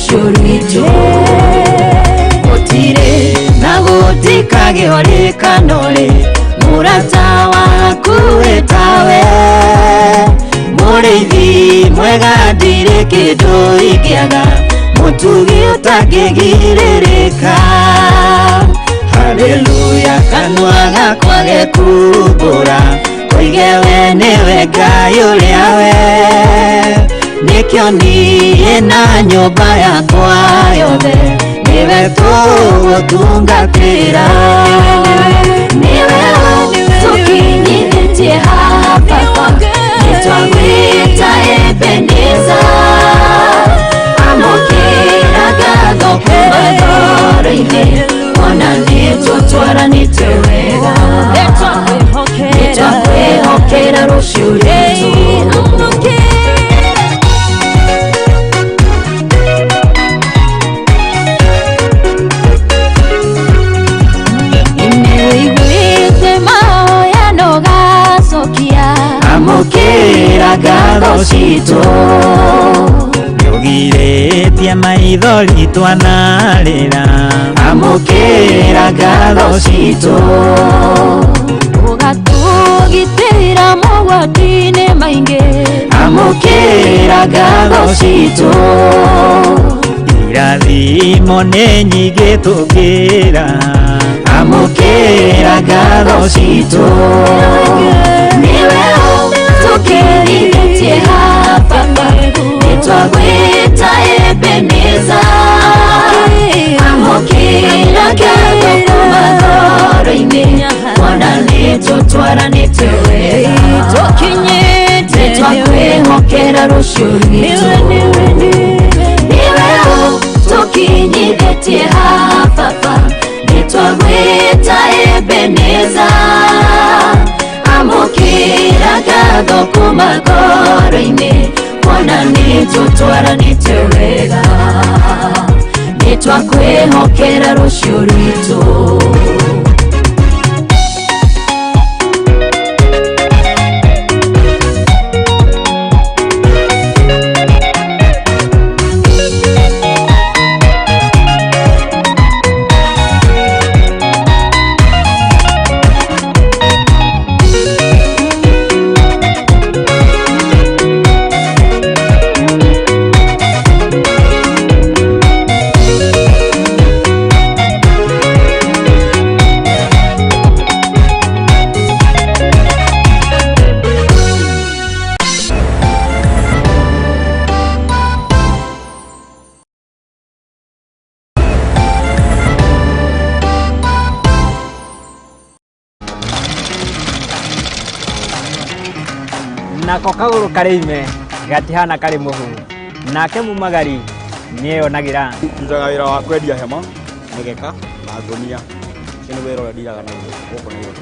rushurito Otire na gutika gihoreka nore Murata waku etawe Mureithi mwega ndire kindu ikiaga Mutugi utangigirika Hallelujah kanwa gakwa gekubura Koigewe niwe Ngai uriawe Nikyo niĩ na nyũmba yakwa yothe Niwe tũgũtungatĩra Niwe tũkinyithĩtie hapa Nĩtwagwĩta Ebeneza Amũkĩra ngatho kuma ngoro-inĩ Ona nĩtũtwaranĩte wega Nĩtwakwĩhokera rũciũ rwitũ Amũkĩra ngatho citũ Nĩũgirĩtie maithori twanarĩra Amũkĩra ngatho citũ Ũgatũgitĩra mogwati-inĩ maingĩ Amũkĩra ngatho citũ Irathimo nĩ nyingĩ tũkĩra Amũkĩra ngatho citũ Niwe tũkĩrithĩtie hapa Nĩtwagwĩta Ebeneza Amũkĩra ngatho kuma ngoro-inĩ Ona nĩtũtwaranĩte wega Nĩtwakwĩhokera rũciũ rwitũ Niwe tũkinyithĩtie hapa Nĩtwagwĩta Ebeneza Amũkĩra ngatho kuma ngoro-inĩ Ona nĩtũtwaranĩte wega Nĩtwakwĩhokera rũciũ rwitũ Nako kagũrũ karĩ ime gatihana karĩ mũhu nake mumagari nĩeyonagĩra Ndutaga wĩra wa kwendia hema mĩgeka na ngũnia ũcio nĩ wĩra ũrĩa ndiraga naguo gũkũ Nairobi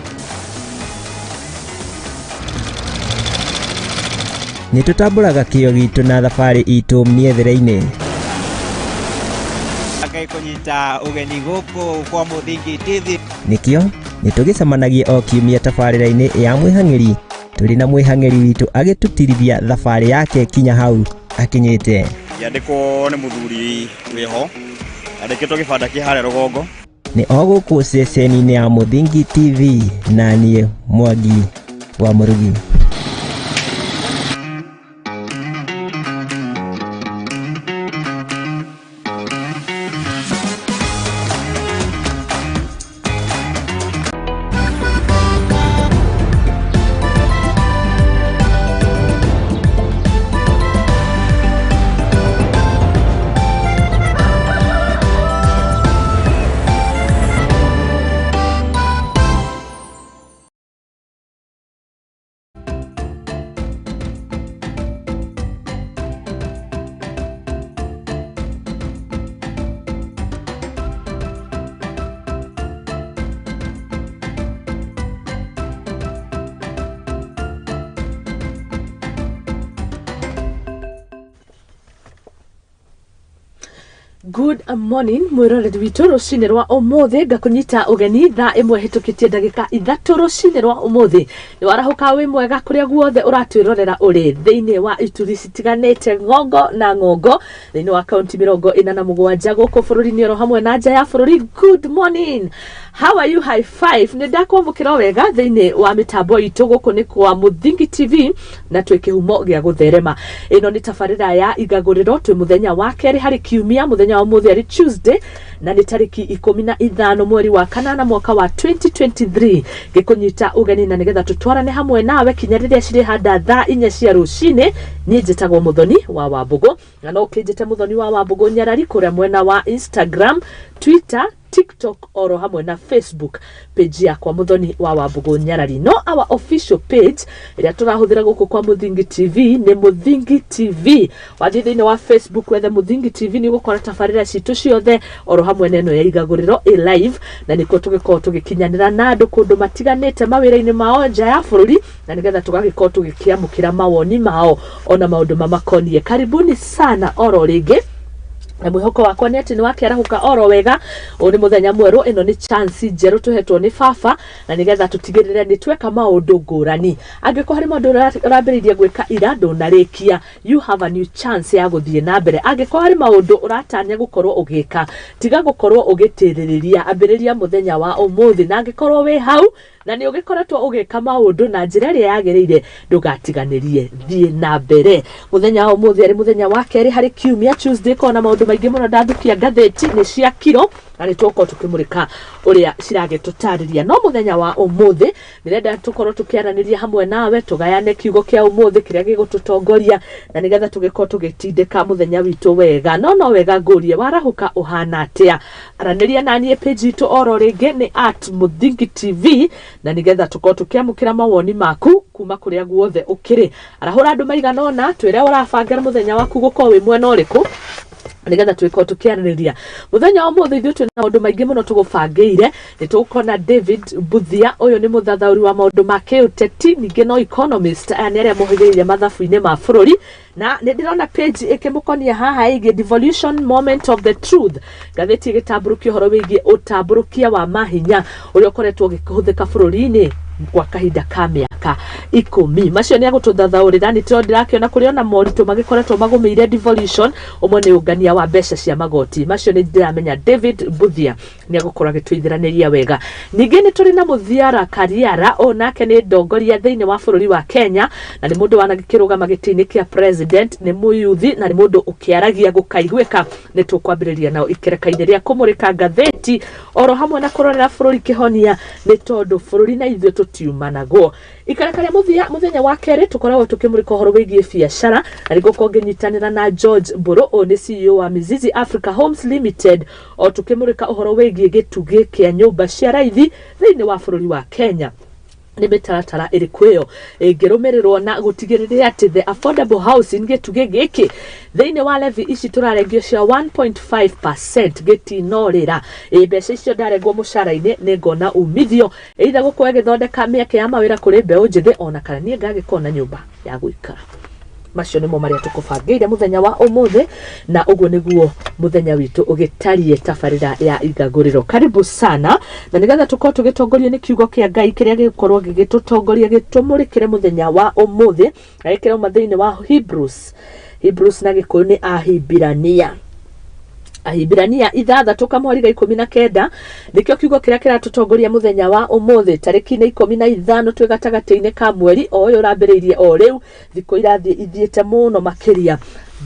Nĩtũtambũraga kĩyo gitũ na thabarĩ itũ mĩethere-inĩ kũnyita ũgeni gũkũ kwa Mũthingi TV Nĩkĩo nĩtũgĩcemanagia o kiumia tabarĩra-inĩ ya mwĩhang'ĩri Tũrĩ na mwĩhang'ĩri witũ agĩtũtirithia thabarĩ yake kinya hau akinyĩte Yandĩkwo nĩ mũthuri wĩho Andĩkĩtwo kĩbanda kĩ harĩa rũgongo Nĩ o gũkũ ceceni-inĩ ya Mũthingi TV na niĩ Mwangi wa Mũrugi Good morning, mwiroreri witu rucini rwa umuthi ngakunyita ugeni thaa imwe hitukitie ndagika 3 rucini rwa umuthi ni warahuka wi mwega kuria guothe uratwirorera uri thiini wa ituri citiganite ngongo na ngongo thiini wa kaunti 47 guku bururi-ini ro hamwe na nja ya bururi. Good morning, how are you? High five ni ndakwamukira wega thiini wa mitambo itu guku ni kwa Muthingi TV na twi kihumo gia gutherema. Ino ni tabarira ya Igaguriro twi muthenya wa keri hari kiumia muthenya wa muthi ari Tuesday na ni tariki 15 mweri wa kanana mwaka wa 2023 gikunyita ugeni na nigetha tutwarane hamwe nawe kinya riria ciri handa thaa 4 cia rucini. Ni njitagwo Muthoni wa Wambugu na no kinjite Muthoni wa Wambugu nyarari kuria mwena wa Instagram, Twitter, TikTok oro hamwe na Facebook page ya kwa Muthoni wa Wambugu nyarari. No our official page ria turahuthira guku kwa Muthingi TV ni Muthingi TV. Wathi thiini wa Facebook wethe Muthingi TV ni gukora tabarira citu ciothe oro hamwe neno ya Igaguriro live na niko tugikoo tugikinyanira na andu kundu matiganite mawira-ini mao nja ya bururi na nigetha tugagikoo tugikiamukira mawoni mao ona maundu mamakonie. Karibuni sana oro ringi na mwihoko wakwa ni ati ni wakerahuka oro wega. Uni muthenya mweru, ino ni chance njeru tuhetwo ni baba na nigetha tutigirire ni tweka maundu ngurani. Angiko hari maundu urambiririe gwika ira ndunarikia, you have a new chance ya guthie na mbere. Angiko hari maundu uratanya gukorwo ugika, tiga gukorwo ugitiririria, ambiriria muthenya wa umuthi na angikorwo wi hau na ni ugikoretwo ugika maundu na njira iria yagiriire ndugatiganirie, thie na mbere. Muthenya wa umuthi ari muthenya wa keri hari kiumia Tuesday kona maundu maingi muno ndathukia ngatheti ni cia kiro na ni tuko tukimurika uria ciragitutariria. No muthenya wa umuthi nirenda tukorwo tukiaraniria hamwe nawe tugayane kiugo kia umuthi kiria gigututongoria na nigetha tugikoo tugitindika muthenya witu wega. No wega ngurie warahuka uhana atia? Araniria nanie page itu oro ringi ni @Muthingi TV na nigetha tukorwo tukiamukira mawoni maku kuma kuria guothe ukiri. Arahura andu maigana ona twire urabanga muthenya waku gukorwo wi mwena uriku nigetha twikoo tukiaraniria. Muthenya wa muthi ithu twina maundu maingi muno tugubangiire. Ni tukona David Buthia, uyu ni muthathauri wa maundu ma kiuteti ningi no economist ani aria muhigiriire mathabu-ini ma bururi na ni ndirona page ikimukonia haha igi devolution moment of the truth. Gatheti igitamburukia horo wigie utamburukia wa mahinya uria ukoretwo gikuhuthika bururi-ini kwa kahinda ka miaka 10. Macio ni agututhathaurira ni tiro ndirakiona kuri ona moritu magikoretwo magumiire devolution. Umwe ni ungania wa mbeca cia magoti. Macio ni ndiramenya David Buthia ni agukora agitwithiraniria wega. Ningi ni turi na Muthiara Kariara onake ni ndongoria thiini wa bururi wa Kenya na ni mundu wanagikirugama giti-ini kia president, ni muyuthi na ni mundu ukiaragia gukaiguika. Ni tukwambiriria nao ikereka-ini ria kumurika ngatheti oro hamwe na kurorera bururi kihonia ni tondu bururi na ithuĩ tutiumanago. Ikareka ria muthenya wa keri tukoragwo tukimurika uhoro wigie biacara na nigukorwo nginyitanira na George Mburu oni CEO wa Mizizi Africa Homes Limited o tukimurika uhoro wigie gitugi kia nyumba cia raithi thiini wa bururi wa Kenya. Ni mitaratara irikweyo ngirumirirwo na gutigiriria ati the affordable housing gitugi giki thiini wa levy ici turarengio cia 1.5% gitinorira. Mbeca icio ndarengwo mucara-ini ni ngona umithio either gukwe githondeka mieke ya mawira kuri mbeu njithi ona kana nie ngagikona nyumba ya guikara. Macio nimo maria tukubangiire muthenya wa umuthi na uguo niguo muthenya witu ugitarie tabarira ya Igaguriro. Karibu sana na nigetha tukorwo tugitongorio ni kiugo kia Ngai kiria gikorwo gigitutongoria gitumurikire muthenya wa umuthi na gikira mathiini wa Hebrews na gikuyu ni Ahibirania 6 kamweri ga 19 nikio kiugo kiria kiratutongoria muthenya wa umuthi tariki 15 twi gatagati-ini ka mweri oyo urambiriirie o riu thiku irathie ithiete muno makiria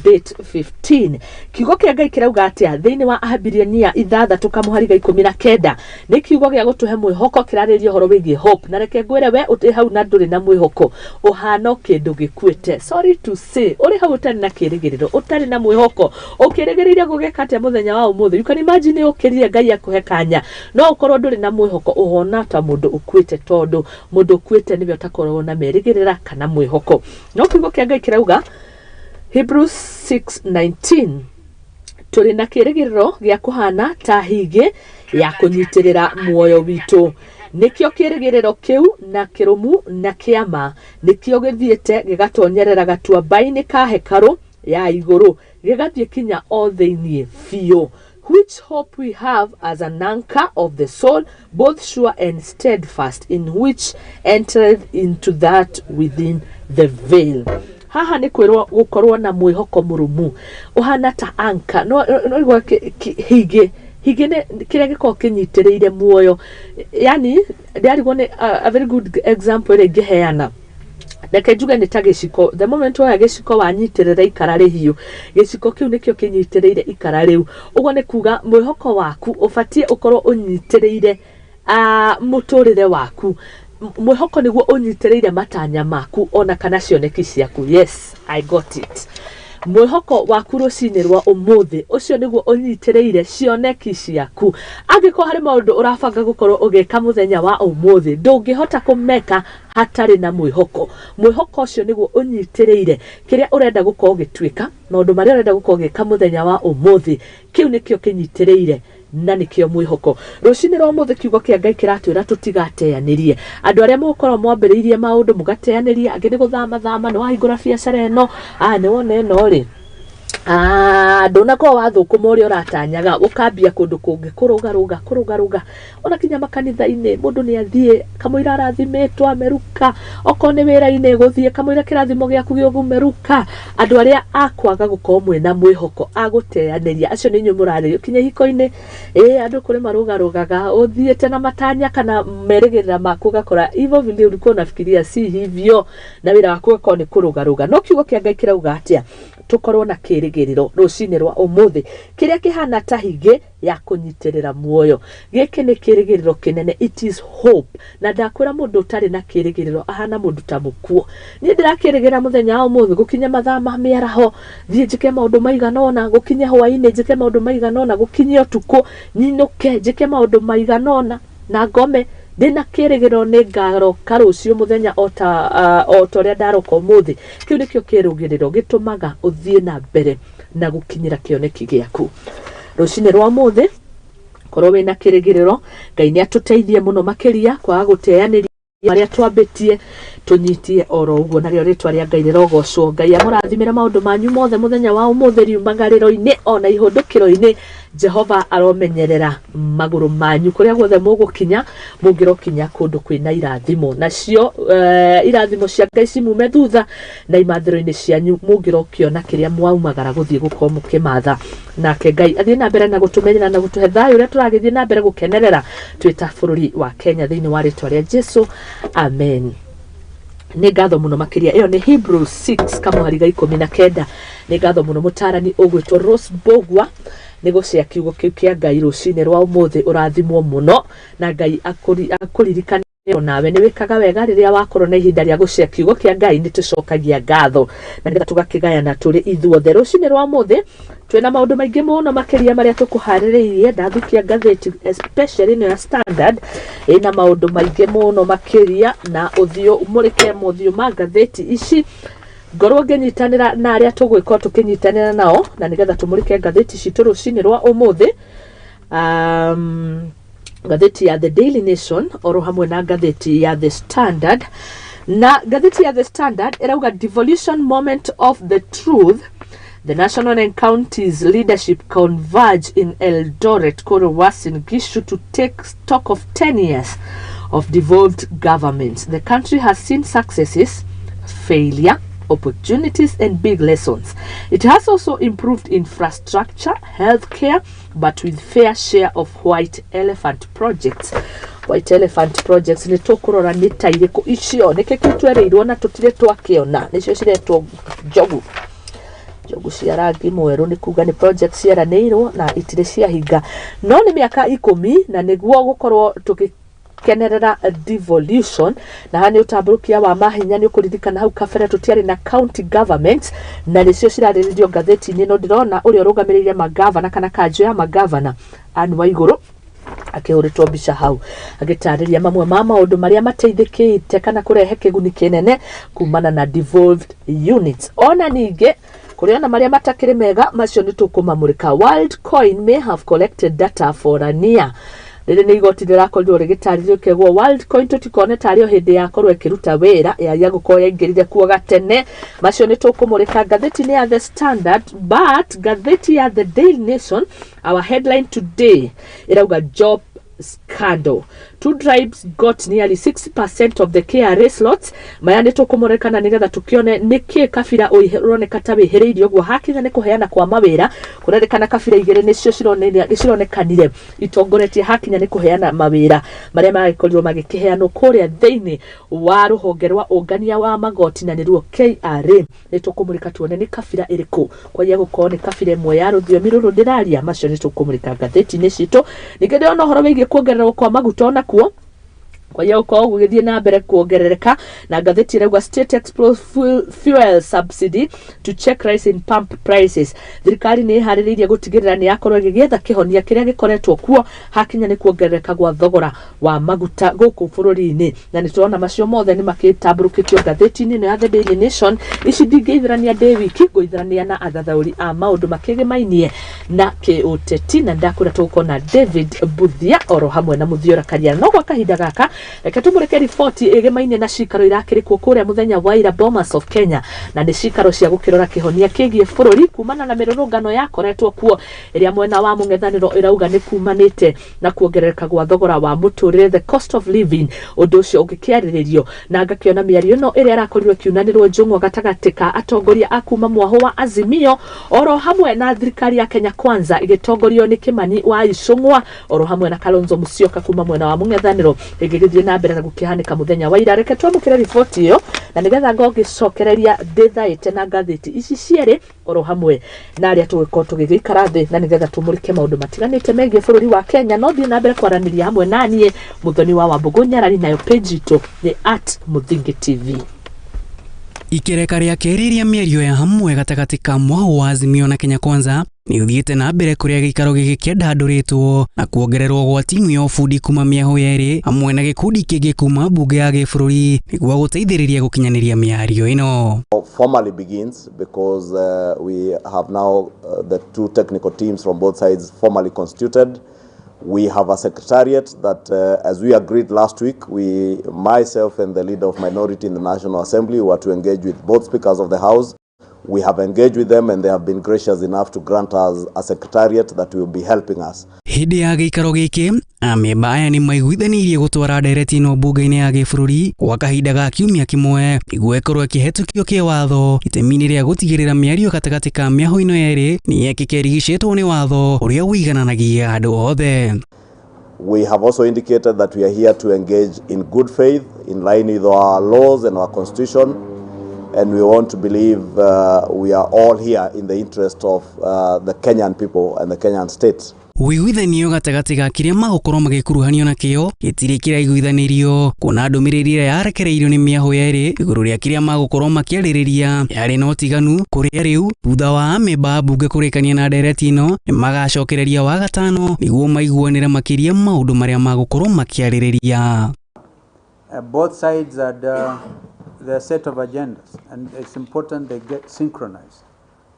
date 15. Kiugo kia Ngai kirauga atia thiini wa Ahibirania 6 kamweri ga 19 ni kiugo gia gutuhe mwihoko kirariria horo wigie hope na reke ngwire we uti hau na nduri na mwihoko uhano kindu gikuite. Sorry to say uri hau utari na kirigiriro utari na mwihoko ukirigiriria gugekate muthenya wa umuthi. You can imagine ukirire Ngai akuhe kanya no ukorwo nduri na mwihoko uhona ta mundu ukuite tondu mundu ukuite niwe utakorwo na merigirira kana mwihoko. No kiugo kia Ngai kirauga Hebrews 6:19 turi na kirigiriro gia kuhana ta hige ya kunyitirira muoyo witu. Nikio kirigiriro kiu na kirumu na kiama nikio githiete gigatonyerera gatua baini ka hekaru ya iguru gĩgathiĩ kinya o thĩinĩ biũ. Which hope we have as an anchor of the soul, both sure and steadfast, in which entereth into that within the veil. Haha nĩ kwĩrwo gũkorwo na mwĩhoko mũrũmu ũhana ta anka no igwa hige nĩ kĩrĩa gĩkorwo kĩnyitĩrĩire muoyo. Yani ndarigwo nĩ a very good example ĩrĩa ingĩheana. Reke njuge nĩ ta gĩciko. The moment woya gĩciko wanyitĩrĩra ikara rĩhiũ, gĩciko kĩu nĩkĩo kĩnyitĩrĩire ikara rĩu. Ũguo nĩ kuga mwĩhoko waku ũbatiĩ ũkorwo ũnyitĩrĩire mũtũrĩre waku. Mwĩhoko nĩguo ũnyitĩrĩire matanya maku ona kana cioneki ciaku. Yes, I got it. Mwĩhoko waku rũcinĩ rwa ũmũthĩ ũcio nĩguo ũnyitĩrĩire cioneki ciaku. Angĩkorwo harĩ maũndũ ũrabanga gũkorwo ũgĩka mũthenya wa ũmũthĩ, ndũngĩhota kũmeka hatarĩ na mwĩhoko. Mwĩhoko ũcio nĩguo ũnyitĩrĩire kĩrĩa ũrenda gũkorwo ũgĩtuĩka, maũndũ marĩa ũrenda gũkorwo ũgĩka mũthenya wa ũmũthĩ, kĩu nĩkĩo kĩnyitĩrĩire na nĩkĩo mwĩhoko. Rũcinĩ rwa ũmũthĩ kiugo kĩa Ngai kĩratwĩra tũtigateanĩrie. Andũ arĩa mũgũkorwo mwambĩrĩirie maũndũ mũgateanĩria, angĩ nĩ gũthama nĩ wahingũra biacara ĩno, nĩ wona ĩno rĩ, ndũnakorwo wathũkũma ũrĩa ũratanyaga, ũkambia kũndũ kũngĩ kũrũgarũga. Ona kinya makanitha-inĩ mũndũ nĩ athiĩ kamũira arathimĩtwo ameruka, okorwo nĩ wĩra-inĩ gũthiĩ kamũira kĩrathimo gĩaku gĩgũmeruka. Andũ arĩa akwaga gũkorwo mwĩna mwĩhoko agũteanĩria, acio nĩ inyuĩ mũrarĩrio kinya hiko-inĩ. Andũ kũrĩ marũgarũgaga, ũthiĩte na matanya kana merĩgĩrĩra maku ũgakora hivyo vile ulikuwa unafikiria si hivyo, na wĩra waku ũgakorwo nĩ kũrũgarũga. No kiugo kĩa Ngai kĩrauga atĩa? Tukorwo na kĩrĩgĩrĩro rũcinĩ rwa ũmũthĩ kĩrĩa kĩhana ta higĩ ya kũnyitĩrĩra muoyo. Gĩkĩ nĩ kĩrĩgĩrĩro kĩnene, it is hope. Na ndakwĩra mũndũ ũtarĩ na kĩrĩgĩrĩro ahana mũndũ ta mũkuo. Niĩ ndĩrakĩrĩgĩra mũthenya wa ũmũthĩ gũkinya mathaa ma mĩaraho thiĩ njĩke maũndũ maigana ũna, gũkinya hwaĩ-inĩ njĩke maũndũ maigana ũna, gũkinya ũtukũ nyinũke njĩke maũndũ maigana ũna na ngome. Ndĩna kĩrĩgĩrĩro nĩ ngaroka rũciũ mũthenya o ta ũrĩa ndaroka ũmũthĩ. Kĩu nĩkĩo kĩrĩgĩrĩro gĩtũmaga ũthiĩ na mbere na gũkinyĩra kĩoneki gĩaku. Rũcinĩ rwa ũmũthĩ korwo wĩna kĩrĩgĩrĩro, Ngai nĩ atũteithie mũno makĩria kwaga gũteanĩria marĩa twambĩtie, tũnyitie oro ũguo, narĩo rĩtwa rĩa Ngai rĩrogocwo. Ngai amũrathimĩre maũndũ manyu mothe mũthenya wa ũmũthĩ, riumagarĩro-inĩ ona ihũndũkĩro-inĩ. Jehova aromenyerera magũrũ manyu kũrĩa guothe mũgũkinya, mũngĩrokinya kũndũ kwĩna irathimo. Nacio irathimo cia Ngai cimume thutha, na imathĩro-inĩ cianyu mũngĩrokiona kĩrĩa mwaumagara gũthiĩ gũkorwo mũkĩmatha. Nake Ngai athiĩ na mbere na gũtũmenyera na gũtũhe thayũ ũrĩa tũragĩthiĩ na mbere gũkenerera twĩ ta bũrũri wa Kenya thĩinĩ wa rĩtwa rĩa Jesũ, amen. Nĩ ngatho mũno makĩria. Ĩyo nĩ Hebrews 6 kamũhari 19. Nĩ ngatho mũno mũtarani ũgwĩtwo Rose Bogwa nĩ gũcia kiugo kĩu kĩa Ngai rũcinĩ rwa ũmũthĩ. Ũrathimwo mũno na Ngai akũririkane nawe nĩ wĩkaga wega rĩrĩa wakorwo na ihinda rĩa gũcia kiugo kĩa Ngai. Nĩ tũcokagia ngatho na nĩgetha tũgakĩgayana tũrĩ ithuothe. Rũcinĩ rwa ũmũthĩ twĩna maũndũ maingĩ mũno makĩria marĩa tũkũharĩrĩirie. Ndathukia ngathĩti especially ĩno ya Standard ĩna maũndũ maingĩ mũno makĩria, na ũthiũ mũrĩke mũthiũ ma ngathĩti ici ngorwo ngĩnyitanĩra na arĩa tũgwĩkorwo tũkĩnyitanĩra nao, na nĩgetha tũmũrĩke ngathĩti citũ rũcinĩ rwa ũmũthĩ. Ngathĩti ya The Daily Nation oro hamwe na ngathĩti ya The Standard. Na ngathĩti ya The Standard ĩrauga devolution moment of the truth, the national and counties leadership converge in Eldoret, Uasin Gishu to take stock of 10 years of devolved governments. The country has seen successes, failure, opportunities and big lessons. It has also improved infrastructure, healthcare, but with fair share of white elephant projects. White elephant projects nĩ tũkũrora nĩ ta irĩkũ icio, nĩkĩ kĩu twereirwo na tũtirĩ twakĩona, nĩcio ciretwo njogu cia rangi mwerũ. Nĩ kuga nĩ projects ciaranĩirwo na itirĩ ciahinga, no nĩ mĩaka 10 na nĩguo gũkorwo kenerera devolution. Na hani ũtambũrũkia wa mahinya nĩ ũkũririkana hau kabere tũtiarĩ na county government, na nĩcio cirarĩrĩrio ngathĩti-inĩ. No ndĩrona ũrĩa ũrũgamĩrĩire magavana kana kanjũ ya magavana Anne Waigũrũ akĩhũrĩtwo mbica hau agĩtarĩria mamwe ma maũndũ marĩa mateithĩkĩte kana kũrehe kĩguni kĩnene kumana na devolved units. Ona ningĩ kũrĩ ona marĩa matakĩrĩ mega, macio nĩ tũkũmamũrĩka. Worldcoin may have collected data for a near rĩrĩ nĩ igoti rĩrakorirwo rĩgĩtarĩrio kĩgwo World Coin tũtikone tario hĩndĩ yakorwo ĩkĩruta wĩra ya gũkorwo yaingĩrire kuo gatene. Macio nĩ tũkũmũrĩka ngathĩti-inĩ ya The Standard, but ngathĩti ya The Daily Nation, our headline today irauga job scandal. Two tribes got nearly 60% of the KRA slots. Maya nĩ tũkũmũrĩkana nĩgetha tũkĩone nĩkĩ kabira ũroneka ta wĩhĩrĩirio guo hakinya nĩ kũheana kwa mawĩra. Kũrerĩkana kabira igĩrĩ nĩcio cironekanire itongoretie hakinya nĩ kũheana mawĩra marĩa magĩkorirwo magĩkĩheanwo kũrĩa thĩinĩ wa rũhonge rwa ũngania wa magoti na nĩruo KRA. Nĩ tũkũmũrĩka tuone nĩ kabira ĩrĩkũ kwagia gũkorwo nĩ kabira ĩmwe ya rũthiomi rũrũ ndĩraria. Macio nĩ tũkũmũrĩka ngathĩti-inĩ citũ. Ningĩ ndĩrona ũhoro wĩgiĩ kuongererwo kwa maguta ona kuo kwagia gũkorwo gũgĩthiĩ na mbere kuongerereka, na ngathĩti ĩrauga state explores fuel subsidy to check rise in pump prices. Thirikari nĩ ĩharĩrĩirie gũtigĩrĩra nĩ yakorwo ĩgĩetha kĩhonia kĩrĩa gĩkoretwo kuo hakinya nĩ kuongerereka gwa thogora wa maguta gũkũ bũrũri-inĩ. Na nĩ tũrona macio mothe nĩ makĩtambũrũkĩtio ngathĩti-inĩ ya The Daily Nation. Ici ndingĩithĩrania ndĩ wiki, ngũithĩrania na athathaũri a maũndũ makĩgemainie na kĩũteti, na ndakwĩra tũgũkorwo David Buthia oro hamwe na Mũthiora Kariana. No gwa kahinda gaka reke tumũrĩke riboti ĩgemainie na cikaro irakĩrĩkwo kũrĩa mũthenya wa ira Bomas of Kenya, na nĩ cikaro cia gũkĩrora kĩhonia kĩgiĩ bũrũri kumana na mĩrũrũngano yakoretwo kuo ĩrĩa mwena wa mũng'ethanĩro ĩrauga nĩ kumanĩte na kuongerereka gwa thogora wa mũtũrĩre, the cost of living, ũndũ ũcio ũgĩkĩarĩrĩrio. Na ngakĩona mĩario ĩno ĩrĩa ĩrakorirwo ĩkiunanĩrwo njũng'wa gatagatĩ ka atongoria a kuma mwahũ wa Azimio oro hamwe na thirikari ya Kenya Kwanza ĩgĩtongorio nĩ Kimani wa Icũng'wa oro hamwe na Kalonzo Musyoka kuma mwena wa mũng'ethanĩro ĩgĩgĩthiĩ na mbere na gũkĩhanĩka mũthenya wa ira. Reke twamũkĩre riboti ĩyo na nĩgetha ngogĩcokereria ndĩthaĩte na ngathĩti ici cierĩ oro hamwe na arĩa tũgĩkorwo tũgĩgĩikara thĩ na nĩgetha tũmũrĩke maũndũ matiganĩte megiĩ bũrũri wa Kenya. No thiĩ na mbere kwaranĩria hamwe naniĩ Mũthoni wa Wambugu Nyarari, nayo page itũ nĩ @Muthingi TV. Ikereka rĩa kerĩ rĩa mĩario ya hamwe gatagatĩ ka mwahũ wa Azimio na Kenya Kwanza nĩ ũthiĩte na mbere kũrĩa gĩikaro gĩkĩ kĩandandũrĩtwo na kuongererwo gwa timu ya ũbundi kuma mĩahũ yerĩ hamwe na gĩkundi kĩngĩ kuma mbunge ya gĩbũrũri nĩguo gũteithĩrĩria gũkinyanĩria mĩario ĩno. Formally begins because we have now the two technical teams from both sides formally constituted. We have a secretariat that, as we agreed last week, myself and the leader of minority in the National Assembly were to engage with both speakers of the House. We have engaged with them and they have been gracious enough to grant us a secretariat that will be helping us. Hĩndĩ ya gĩikaro gĩkĩ, amemba aya nĩ maiguithanirie gũtwara ndereti ĩno mbunge-inĩ ya gĩbũrũri gwa kahinda ga kiumia kĩmwe nĩguo ĩkorwo ĩkĩhetũkio kĩwatho itemi-inĩ rĩa gũtigĩrĩra mĩario gatagatĩ ka mĩahũ ĩno yerĩ nĩ yekĩka ĩrigicĩtwo nĩ watho ũrĩa ũigananagia andũ othe. We have also indicated that we are here to engage in good faith in line with our laws and our constitution, and we want to believe we are all here in the interest of the Kenyan people and the Kenyan state. Wĩiguithanio gatagatĩ ga kĩrĩa magũkorwo magĩkuruhanio nakĩo gĩtirĩ kĩraiguithanirio, kuona ndũmĩrĩri ĩrĩa yarekereirio nĩ mĩahũ yerĩ igũrũ rĩa kĩrĩa magũkorwo makĩarĩrĩria yarĩ na ũtiganu, kũrĩa rĩu thutha wa amemba mbunge kũrĩkania na ndereti ĩno nĩ magacokereria wa gatano nĩguo maiguanĩre makĩria maũndũ marĩa magũkorwo makĩarĩrĩria. Both sides had their set of agendas and it's important they get synchronized,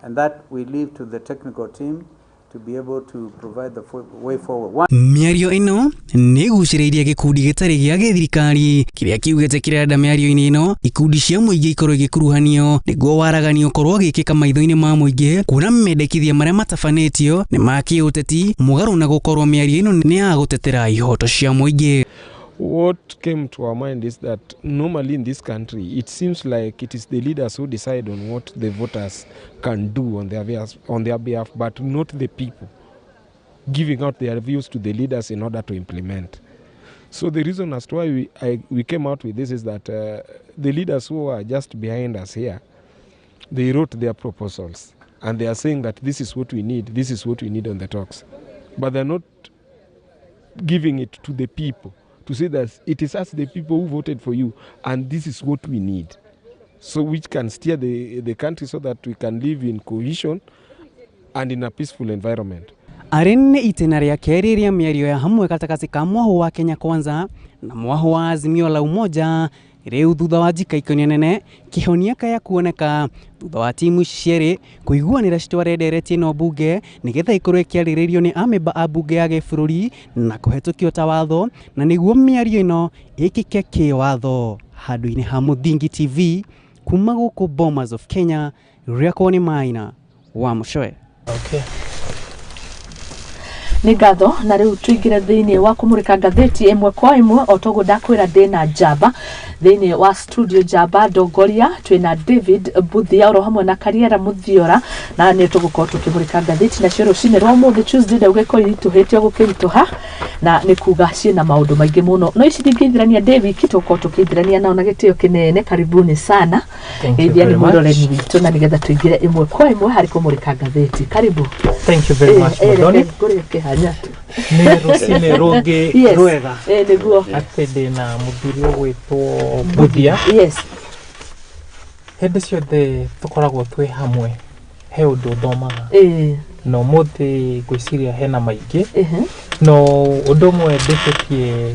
and that we leave to the technical team to be able to provide the way forward. Mĩario ĩno nĩ gucĩrĩirie gĩkundi gĩtarĩ gĩa gĩthirikari kĩrĩa kiugĩte kĩrenda mĩario-inĩ ĩno ikundi cia mũingĩ ikorwo igĩkuruhanio nĩguo waraganio ũkorwo gĩkĩka maitho-inĩ ma mũingĩ, kuona mendekithia marĩa matabanĩtio nĩ ma kĩũteti mũgarũ na gũkorwo mĩario ĩno nĩ ya gũtetera ihoto cia mũingĩ. What came to our mind is that normally in this country, it seems like it is the leaders who decide on what the voters can do on their behalf, but not the people giving out their views to the leaders in order to implement. So the reason as to why we came out with this is that the leaders who are just behind us here, they wrote their proposals and they are saying that this is what we need on the talks. But they're not giving it to the people, to say that it is us, the people who voted for you, and this is what we need. So which can steer the country so that we can live in cohesion and in a peaceful environment. Arene itena rĩa kerĩ rĩa mĩario ya hamwe gatagatĩ ka mwahũ wa Kenya Kwanza na mwahũ wa Azimio la Umoja Riu thutha wa njika ikonia nene kihonia kaya kuoneka thutha wa timu cierĩ kuiguanĩra citwarenderetie no bunge nigetha ikorwo ikiarĩrĩrio ni amemba a bunge ya gĩbũrũri na kũhetũkio ta watho na nĩguo mĩario ĩno ĩkĩke kĩwatho. Handũ-inĩ ha Muthingi TV kuma gũkũ Bomas of Kenya, rĩakwo nĩ Maina wa Mũcoe. Okay. Nĩ ngatho na rĩu tũingĩre thĩinĩ wa kũmũrĩka ngathĩti ĩmwe kwa ĩmwe o toguo ndakwĩra ndĩna njamba thĩinĩ wa studio njamba Ndongoria twĩna David Buthia oro hamwe na Kariera Mũthiora na nĩ tũgũkorwo tũkĩmũrĩka ngathĩti nacio rũcinĩ rwa ũmũthĩ Tuesday ndagũgĩkorwo iritũhĩtio gũkĩritũha na nĩ kuga ciĩna maũndũ maingĩ mũno no ici ndingĩithirania David tũgũkorwo tũkĩithirania nao na gĩtĩo kĩnene. Karibuni sana ĩthia nĩ mũroreni witũ na nĩgetha tũingĩre ĩmwe kwa ĩmwe harĩ kũmũrĩka ngathĩti. Karibu. Thank you very much Mudoni. Nĩ rũcinĩ rũngĩ rwega nĩguo atĩ ndĩna mũthuri ũgwĩtwo Buthia. Yes. Hĩndĩ ciothe tũkoragwo twĩ hamwe he ũndũ thomaga no mũthĩ ngwĩciria hena maingĩ no ũndũ ũmwe ndĩbĩtie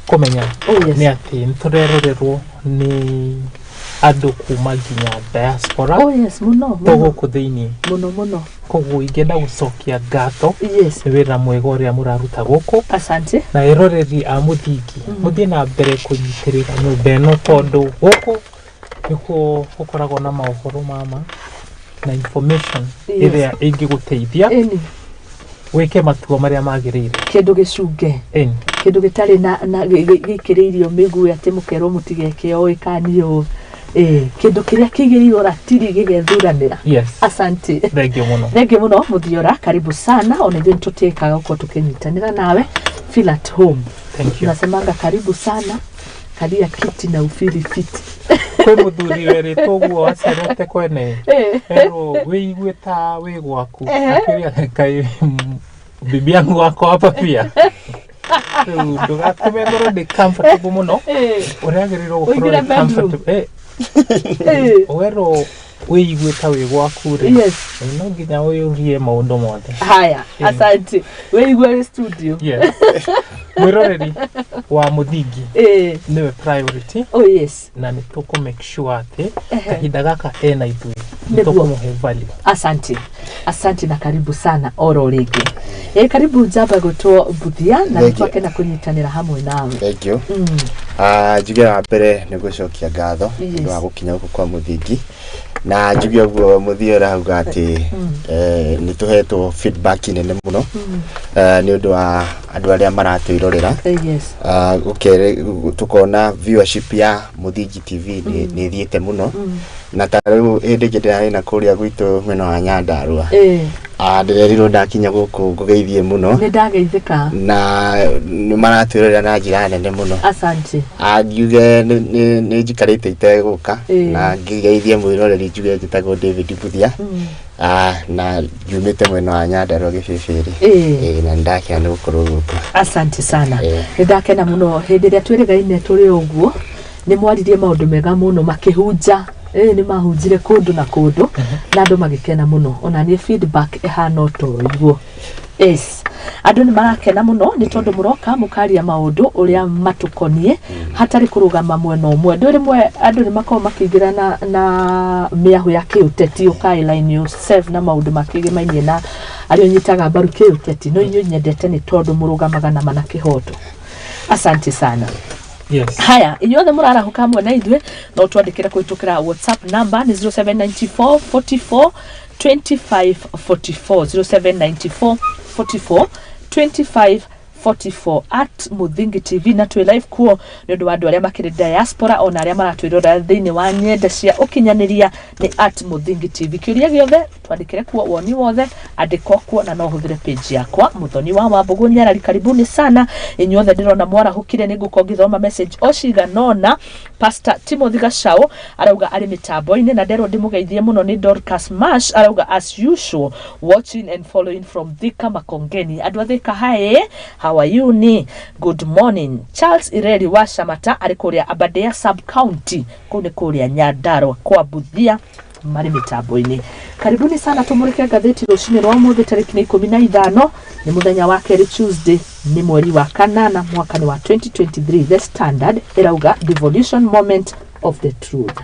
kũmenya nĩ atĩ nĩtũrerorerwo nĩ andũ kuma nginya diaspora mũno gũkũ thĩinĩ mũno koguo ingĩenda gũcokia ngatho nĩ wĩra mwega ũrĩa mũraruta gũkũ. Asante. Na eroreri a Muthingi mũthiĩ na mbere kũnyitĩrĩra nyũmba ĩno tondũ gũkũ nĩkuo gũkoragwo na maũhoro mama na information ĩrĩa ĩngĩgũteithia wĩke matua marĩa magĩrĩire. Kĩndũ gĩcunge kĩndũ gĩtarĩ na gĩkĩrĩirio mĩguĩ atĩ mũkerwo mũtigeke o ĩkanio kĩndũ kĩrĩa kĩgĩrĩirwo ratiri gĩgethuranĩra. Asante. Thengiũ mũno Mũthiora, karibu sana. Ona ithuĩ nĩtũtĩkaga gũkorwo tũkĩnyitanĩra nawe. Feel at home. Thank you. Nasemanga karibu sana, kalia kiti na ufili fiti. Kwĩ mũthuri werĩtwo ũguo acerete kwene ero wĩigue ta wĩ gwaku akĩria kaĩ bibi yangu wako hapa pia. Ndũgatũme ngoro ndĩ comfortable mũno ũrĩa agĩrĩirwo gũkorwo comfortable. Wero wĩigue ta wĩ gwaku rĩ no nginya wĩyũrie maũndũ mothe. Haya, asante. Wĩigue studio. Mwĩroreri wa Muthingi nĩwe priority. Na nĩ tũkũ make sure atĩ kahinda gaka ena ithuĩ nĩtũkũmũhe value. Asante na karibu sana oro rĩngĩ. Karibu njamba gũtwo Buthia na nĩtwakena kũnyitanĩra hamwe nawe. Thank you. Njuge wa mbere nĩ gũcokia ngatho nĩ wa gũkinya gũkũ kwa Muthingi na njuge ũguo Mũthiora auga atĩ nĩ tũhetwo feedback nene mũno nĩ ũndũ wa andũ arĩa maratwĩrorera. Tukona viewership ya Muthingi TV nĩ thiĩte mũno na ta rĩu hĩndĩ ĩngĩ ndĩrarĩ na kũrĩa gwitũ mwena wa Nyandarua ndĩrerirwo ndakinya gũkũ ngũgeithie mũno. Nĩ ndageithĩka na nĩ maratwĩrorera na njĩra nene mũno. Asante. Njuge nĩ njikarĩte itegũka na ngĩgeithie mwĩroreri njuge njĩtagwo David Buthia na njumĩte mwena wa Nyandarua Gĩbĩbĩrĩ na ndakena nĩ gũkorwo gũkũ. Asante sana. Nĩ ndakena mũno hĩndĩ ĩrĩa twĩrĩgaine tũrĩ ũguo nĩ mwaririe maũndũ mega mũno makĩhunja nĩ mahunjire kũndũ na kũndũ na andũ magĩkena mũno ona niĩ feedback ĩhana ũtoiguo. Andũ nĩ marakena mũno nĩ tondũ mũroka mũkaria maũndũ ũrĩa matũkonie hatarĩ kũrũgama mwena ũmwe. Rĩmwe andũ nĩ makoragwo makĩingĩra na mĩahu ya kĩũteti ũkaĩline yourself na maũndũ makĩgemainie na arĩa ũnyitaga mbaru kĩũteti no inyuĩ nyendete nĩ tondũ mũrũgamaga na mana kĩhoto. Asante sana. Haya, inyuothe mũrarahuka hamwe na ithuĩ no twandĩkĩre kũhĩtũkĩra WhatsApp number nĩ 0794 44 25 44 0794 44 25 44 at Muthingi TV na twĩ live kuo nĩ ũndũ wa andũ arĩa makĩrĩ diaspora ona arĩa maratwĩrora thĩinĩ wa nyenda cia ũkinyanĩria nĩ at Muthingi TV. Kĩũria gĩothe twandĩkĩre kuo woni wothe andĩkwo kuo na no hũthĩre page yakwa Muthoni wa Wambugu Nyarari. Karibuni sana inyuothe ndĩrona mwarahũkire nĩ ngũkorwo ngĩthoma message o ciganona. Pastor Timothy Gacau arauga arĩ mĩtambo-inĩ na nderwo ndĩmũgeithie mũno nĩ Dorcas Mash arauga as usual watching and following from Thika Makongeni. Andũ a Thika hi, how are you ni? Good morning. Charles Ireri wa Shamata arĩ kũrĩa Aberdare sub county kũu nĩ kũrĩa Nyandarua kwa Buthia marĩ mĩtambo-inĩ. Karibuni sana tumũrĩke ngathĩti rũcinĩ rwa ũmũthĩ tarĩki 15 ni muthenya wa keri Tuesday ni mweri wa kanana mwaka ni wa 2023. The Standard irauga devolution moment of the truth.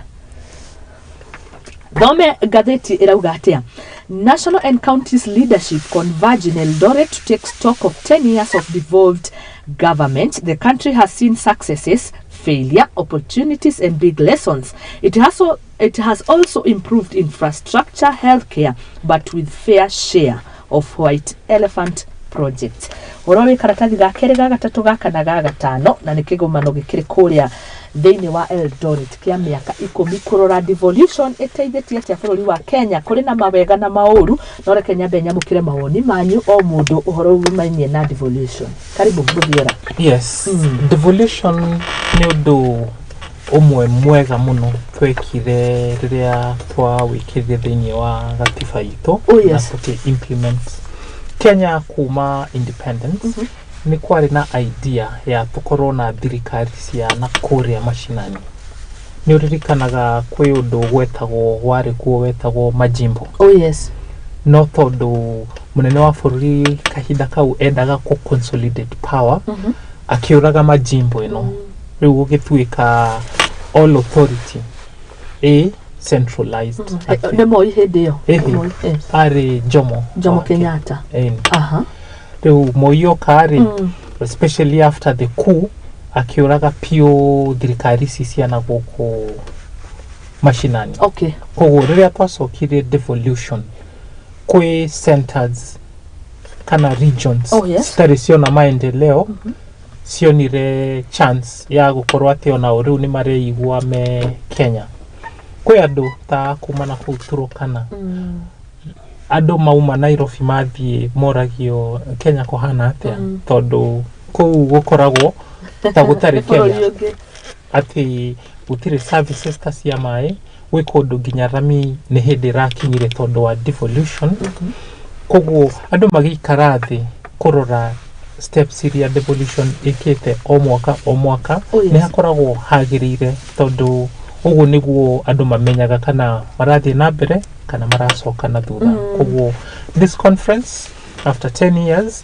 Thome gazeti irauga atia National and counties leadership converge in Eldoret to take stock of 10 years of devolved government. The country has seen successes, failure, opportunities and big lessons. It has also improved infrastructure, healthcare, but with fair share of white elephant projects. Orowe karatathi ga kere ga gatatu gaka na ga gatano na ni kigomano gikiri kuria thĩinĩ wa Eldoret kia miaka 10 kurora devolution ĩteithĩtie atĩa bũrũri wa Kenya kuri na mawega na maũru no reke nyambe nyamũkire mawoni manyu o mũndũ ũhoro wĩmainie na devolution. Karibu Muthiora. Yes, devolution ni ũndũ umwe mwega muno twekire rĩrĩa twawĩkĩrire thĩinĩ wa gatiba itũ na implement Kenya kuma independence. Ni kwari na idea ya tukorwo na thirikari cia na kuria mashinani. Ni uririkanaga kwi undu gwetagwo wari kuo wetagwo majimbo. No tondu munene wa bururi kahinda kau endaga ku consolidate power akiuraga majimbo ino riu gugituika all authority centralized. Nemo ihede yo ari Jomo Kenyatta. Moyo kari especially after the coup akiuraga pio thirikari cia na goko mashinani. Koguo riria twacokire devolution kwe centers kana regions stari cio na maendeleo cionire chance ya gukorwo atio na riu ni mareigua me Kenya. Kwe andu ta kuma na Turukana ando mauma Nairobi mathie moragio Kenya kohana atia tondu kuu gukoragwo ta gutari Kenya ati gutire services ta cia mai gwi kundu nginya rami ni hindi rakinyire tondu wa devolution. Koguo andu magikara thi kurora steps iria devolution ikite o mwaka ni hakoragwo hagirire tondu ugu niguo andu mamenyaga kana marathie na mbere kana maracoka na thutha. Koguo this conference after 10 years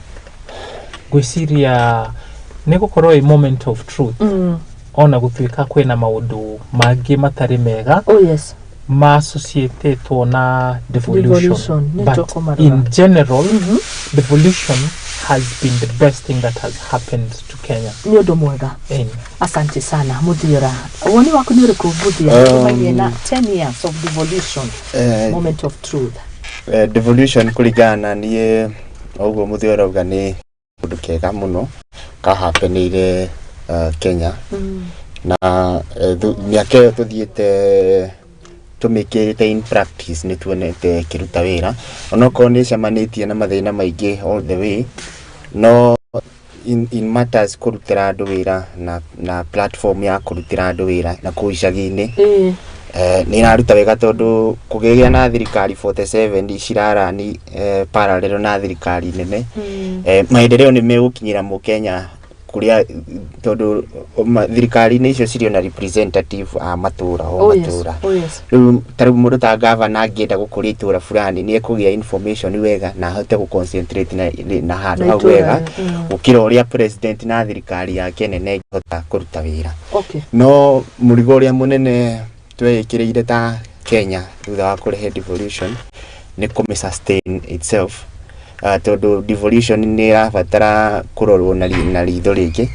gwiciria ni gukorwo a moment of truth. Ona gutuika kwina maundu mangi matari mega ma associated na devolution. But in general devolution has been the best thing that has happened to Kenya. Ni undu mwega. Asante sana Muthiora. Woni wako ni uriku Muthiora kumainie na 10 years of devolution moment of truth. Devolution kuligana ni oguo Muthiora uga ni undu kega muno ka happenire Kenya. Na miaka tuthiete tumikirite in practice ni tuonete kiruta wira onoko ni camanitie na mathina maingi all the way no in matters kurutira andu wira na platform ya kurutira andu wira na kuicagi-ini ni naruta wega tondu kugigia na thirikari 47 cirarani parallel na thirikari nene maendeleo ni megukinyira mu Kenya kuria tondu thirikari ni icio cirio na representative a matura riu taru mundu ta governor angienda gukuria itura fulani ni ekugia information wega na ahote ku concentrate na handu hau wega ukira uria president na thirikari yake nene ingihota kuruta wira. No murigo uria munene twekireire ta Kenya thutha wa kurehe devolution ni kume sustain itself. Tondu devolution ni irabatara kurorwo na ritho ringi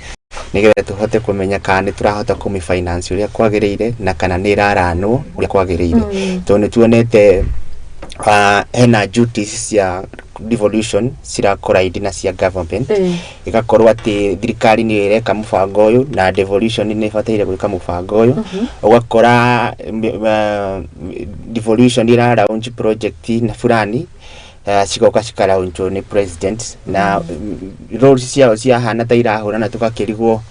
nigetha tuhote kumenya kana ni turahota kumi finance uria kwagirire na kana ni iraranwo uria kwagirire. Tondu tuonete hena duties cia devolution cira collide na cia government igakorwo ati thirikari ni ireka mubango uyu na devolution ni ibatire gwika mubango uyu ugakora devolution ira launch project na fulani cigoka cikara unto ni president na roles ciao cia hana ta irahura na tukakirigwo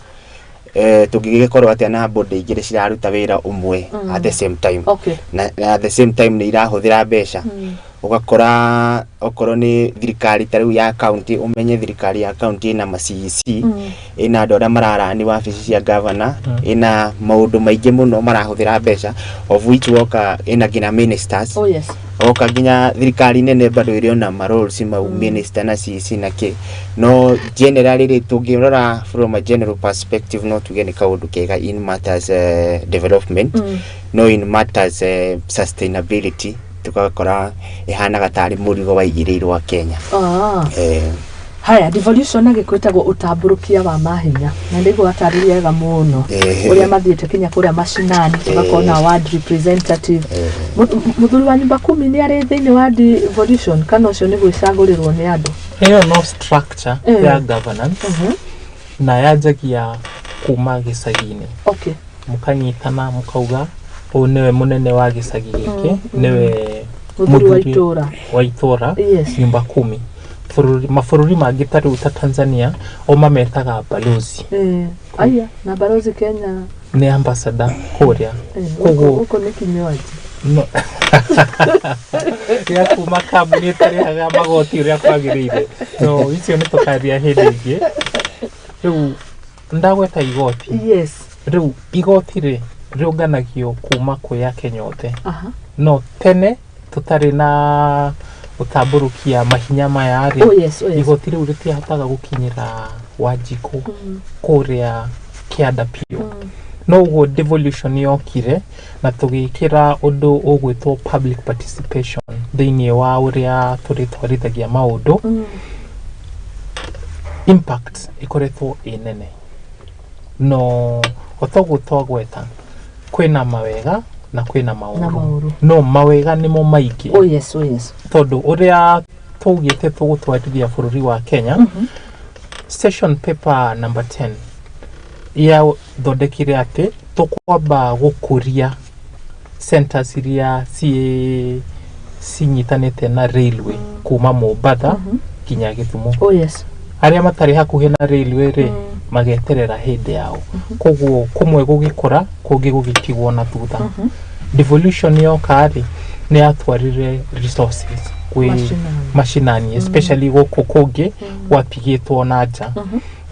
tugigikorwo atia na body igire ciraruta wira umwe at the same time na at the same time ni irahuthira mbeca ugakora okorwo ni thirikari tariu ya county umenye thirikari ya county ina ma-CEC ina andu aria mararani wabici cia governor ina maundu maingi muno marahuthira mbeca of which woka ina gina ministers oka nginya thirikari nene bado iri ona roles ma minister na CC na ke no generally tungirora from a general perspective no tugene kaundu kega in matters development no in matters sustainability tukakora ihana gatari murigo waigirirwo Kenya. Haya, devolution agikwitagwo utamburukia wa mahinya na ndigo atariria wega muno uria mathiete Kenya kuria mashinani tugakona ward representative muthuri wa nyumba 10 ni ari thiini wa devolution kana ucio ni gwicagurirwo ni andu hiyo no structure ya governance na yajagia kuma gicagini mukanyitana mukauga o niwe munene wa gicagi giki niwe muthuri wa itora nyumba 10 mafururi mangĩ ta rĩu ta Tanzania o mametaga balozi aya na balozi Kenya ni ambassador kuria uko ni kinywaji no ya kuma kambuni tarihaga magoti uria kwagĩrĩire no icio nĩ tukaria hĩndĩ ĩngĩ rĩu ndagweta igoti rĩu igoti rĩũnganagio kuma kwĩ Akenya othe no tene tutari na utamburukia mahinya maya ri igoti riu ritiahataga gukinyira Wanjiku kuria kianda pio no ugo devolution yokire na tugikira undu ugwitwo public participation thiini wa uria turitwarithagia maundu impact ikoretwo inene no otogu twagweta kwina mawega na kwina mauru no mawega nimo maiki tondu uria tugite tugutwarithia bururi wa Kenya session paper number 10 ya thondekire ati tukwamba gukuria centers iria sinyitanite na railway kuma Mombasa kinya Githumo aria matari hakuhe na railway ri mageterera hindi yao koguo kumwe gugikora kungi gugitigwo na thutha devolution yokari ni atwarire resources kwi mashinani especially guku kungi wapigitwo na nja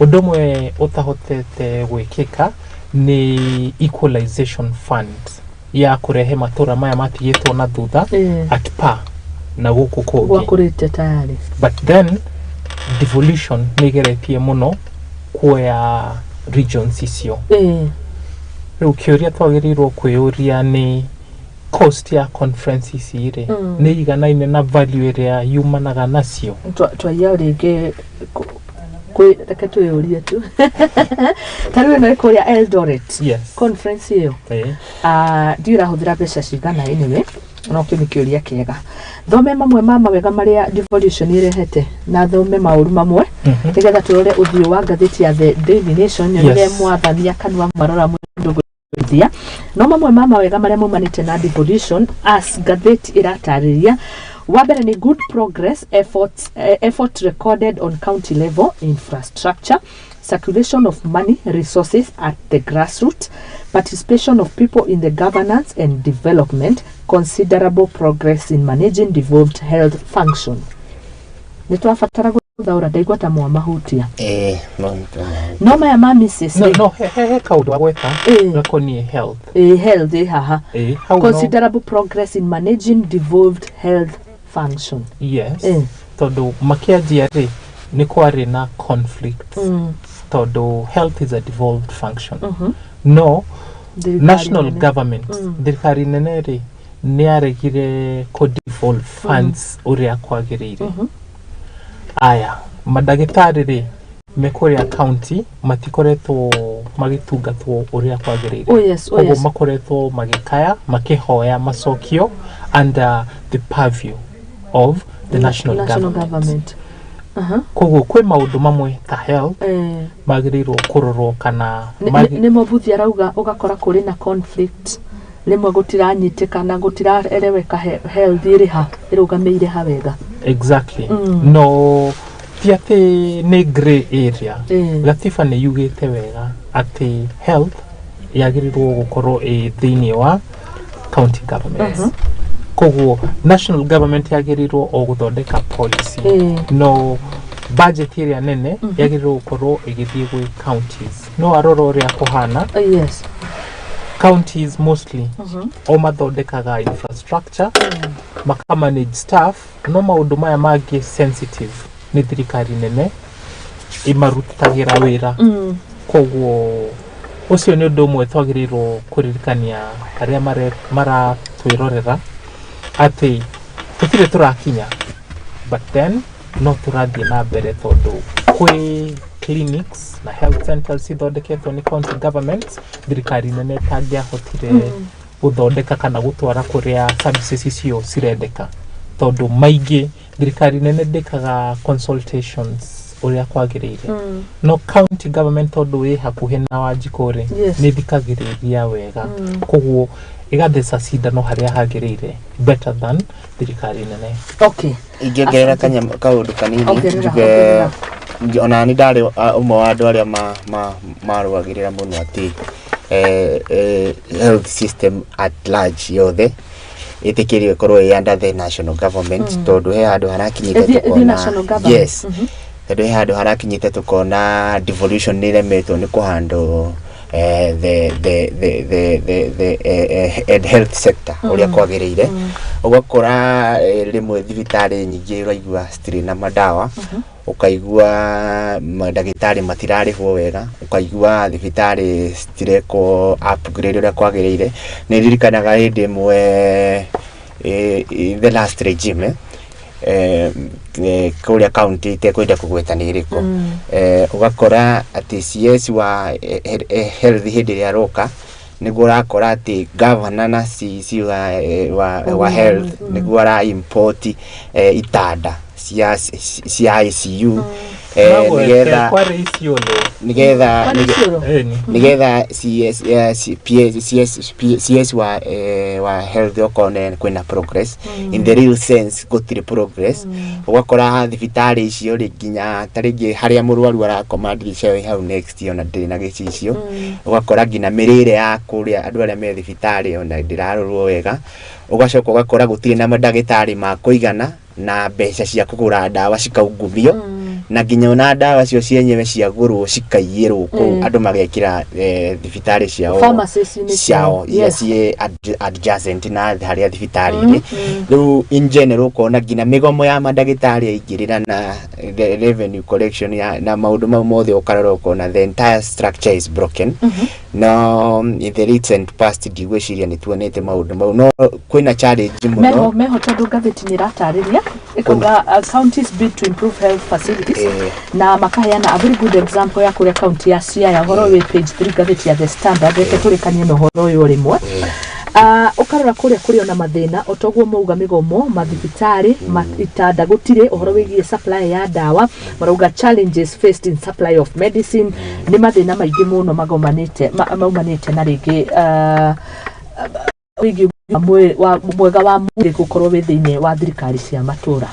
undu mwe utahotete gwikika ni equalization fund ya kurehe matura maya mapigitwo na thutha at par na guku kungi gwakurite tayari but then devolution nigeretie muno kwa regions icio riu kiuria twagirirwo kwiuria ni cost ya conferences ire ni iganaine na value iria yumanaga nacio twaya ringi kwi reke twiyurie tu tariwe no ikuria Eldoret conference iyo ndira huthira mbeca cigana anyway no kimikiuria kiega thome mamwe ma mawega maria devolution irehete na thome mauru mamwe nigetha turore uthio wa ngathiti ya The Daily Nation nire mwathania kanwa marora mundu gwithia no mamwe ma mawega maria mumanite na devolution as ngathiti iratariria wabere ni good progress effort recorded on county level infrastructure circulation of money resources at the grassroots participation of people in the governance and development considerable progress in managing devolved health function nitwafatara guthaura ndaigwa ta mwa mahutia no maya ma Mrs. no he kaundu agweta gakoni health health haha considerable progress in managing devolved health function tondu makianjia ri ni kwari na conflict tondu health is a devolved function no national government thirikari nene ri ni aregire ko devolve funds uria kwagiriire aya madagitari ri mekuria county matikoretwo magitungatwo uria kwagiriire ogo makoretwo magikaya makihoya macokio under the purview of the national government. Koguo kwe maundu mamwe ta health magirirwo kurorwo kana ni mobuthi arauga ugakora kuri na conflict rimwe gutiranyitika na gutiraereweka health iriha irugameire ha wega exactly no tiate ni gray area gatifa ni yugite wega ati health yagirirwo gukorwo thiini wa county governments koguo national government yagirirwo o guthondeka policy no budget area nene yagirirwo gukorwo igithie gwi counties no aroro ria kuhana counties mostly o mathondekaga infrastructure makamanage staff no maundu maya magi sensitive ni thirikari nene imarutagira wira koguo ucio ni undu umwe twagirirwo kuririkania aria mara twirorera ati tutire turakinya but then no turathie na mbere tondu kwi clinics na health centers ithondeketwo ni county government thirikari nene tangiahotire guthondeka kana gutwara kuria services icio cirendeka tondu maingi thirikari nene ndikaga consultations uria kwagirire no county government tondu wi hakuhi na Wanjikuri ni thikagiriria wega koguo igatheca cindano haria hagirire better than thirikari nene. Okay, ingegera kaundu kanini njuge ona ni ndari umwe wa andu aria marwagirira muno ati health system at large yothe itikirio korwo under the national government tondu he andu harakinyite tukona yes tondu he andu harakinyite tukona devolution ni remetwo ni kuhando the health sector uria kwagirire ugakora rimwe thibitari nyingi uraigua stiri na madawa ukaigua madagitari matirarihwo wega ukaigua thibitari stireko upgrade uria kwagirire ni ririkanaga hindi mwe the last regime kuria county tekwenda kugwetana iriko ugakora ati CS wa health hindi ya roka niguo rakora ati governor na CC wa health niguo ra import itanda cia ICU nigetha CS wa health okone kwina progress in the real sense gutire progress ugakora thibitari icio nginya taringi haria murwaru arakoma ndirisha hau next ona ndina gicicio ugakora ngina mirire ya kuria andu aria me thibitari ona ndirarorwo wega ugacoka ugakora gutire na madagitari ma kuigana na mbeca cia kugura ndawa cikaungumio na nginya ona ndawa cio cienyewe ciagurwo cikaiyirwo ku andu magekira thibitari ciao cie adjacent na haria thibitari iri riu in general kona nginya migomo ya madagitari aingirira na revenue collection na maundu mau mothe ukarora kona the entire structure is broken no in the recent past digwiciria ni tuonete maundu mau no kwina challenge muno meho tondu ngatheti ni ratariria ikuga counties bid to improve health facilities na makahayana a very good example ya kuria county ya Siaya horo we page 3 ngatheti ya The Standard reke turikanie no horo uyu rimwe ukarora kuria na mathina otoguo mauga migomo mathibitari itanda gutire uhoro wigie supply ya dawa marauga challenges faced in supply of medicine ni mathina maingi muno maumanite na ringi wigi mwega wa mwiri gukorwo withiine wa thirikari cia matura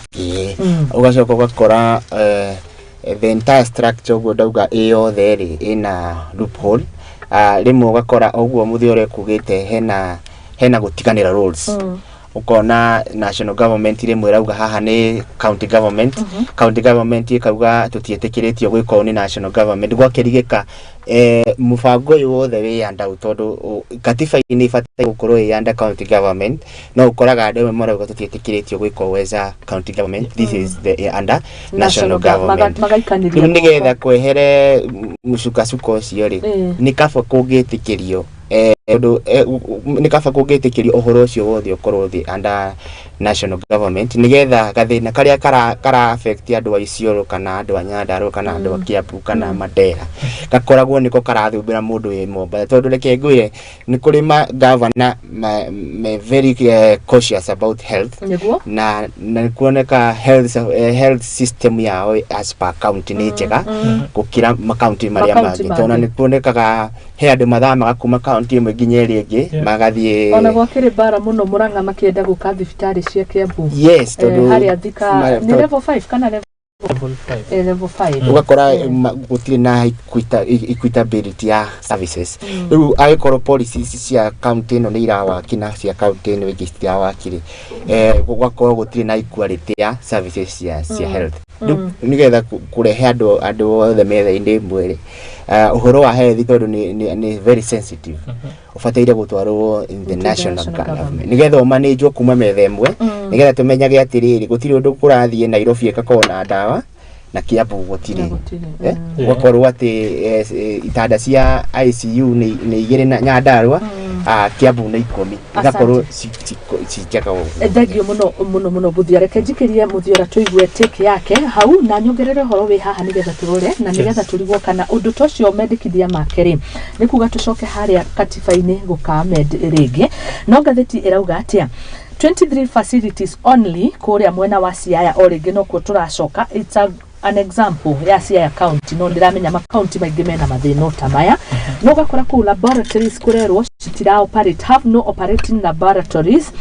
ugacoka ugakora the entire structure go dauga yothe ri ina loophole rimwe ugakora oguo muthi ore kugite hena gutiganira rules ukona national government rimwe rauga haha ni county government ikauga tutietekiritio gwikwo ni national government gwakirigika mufango uyu wothe wi anda utondu katiba ni ibatie gukorwo wi anda county government no ukoraga andu marauga tutietekiritio gwikwo weza county government this is the under national government nigetha kwehere mucukasuko ucio ri ni kaba kungitikirio ni kaba kungitikirio uhoro ucio wothe ukorwo thi under national government nigetha gathina karia kara affect andu a Isiolo kana andu a Nyandarua kana andu a Kiambu kana Mandera gakoragwo niko karathumbira mundu wi Mombatha tondu reke ngwire ni kuri ma governor very cautious about health na kuoneka health system yao as per county ni njega gukira ma county maria mangi tona ni kuonekaga he andu mathama kuma county imwe nginya iri ingi magathie ona gwakire bara muno Murang'a makienda guka thibitari cia Kiambu yes tondu haria thika ni level 5 kana level 5 ugakora gutire na equitability ya services riu agikoro policies cia county no ni irawakina cia county ni wigistia wakiri ugakora gutire na equality ya services cia health nigetha kurehe andu othe metha-ini imwe uhoro wa health tondu ni very sensitive ufateire gutwarwo in the national government nigetha umanage kuma metha imwe nigetha tumenyage atiriri gutiri undu kurathie Nairobi ekakona ndawa na Kiambu gutiri gwakorwo ati itanda cia ICU ni igire na Nyandarua Kiambu ni 10 igakorwo cikeka thengio muno Buthia reke njikirie Muthiora tuigue take yake hau na nyongerere horo wi haha nigetha turore na nigetha turigwo kana undu tocio mendikithia makeri ni kuga tucoke haria katiba-ini gukamed ringi no gatheti irauga atia 23 facilities only kuria mwena wa Siaya oringi no ko turacoka. It's an example ya Siaya county no ndiramenya ma county maingi mena mathina tamaya no gakora ku laboratories kurerwo citira operate, have no operating laboratories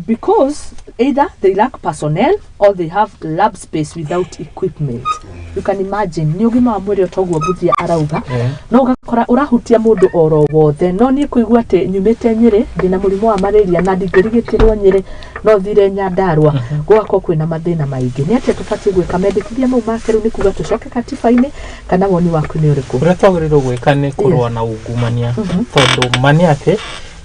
because either they lack personnel or they have lab space without equipment. You can imagine ni ugima wa mwiri otogwo Buthia arauga no gakora urahutia mundu oro wothe no ni kuigua ati nyumite Nyeri ndina murimo wa malaria na ndigirigitirwo Nyeri no thire Nyandarua gwako kwina mathina maingi ni ati tufatie gwika mendekithia mau makeru ni kuga tucoke katiba-ini kana woni waku ni uriku uria twagiriro gwika ni kurwa na ungumania tondu mani ati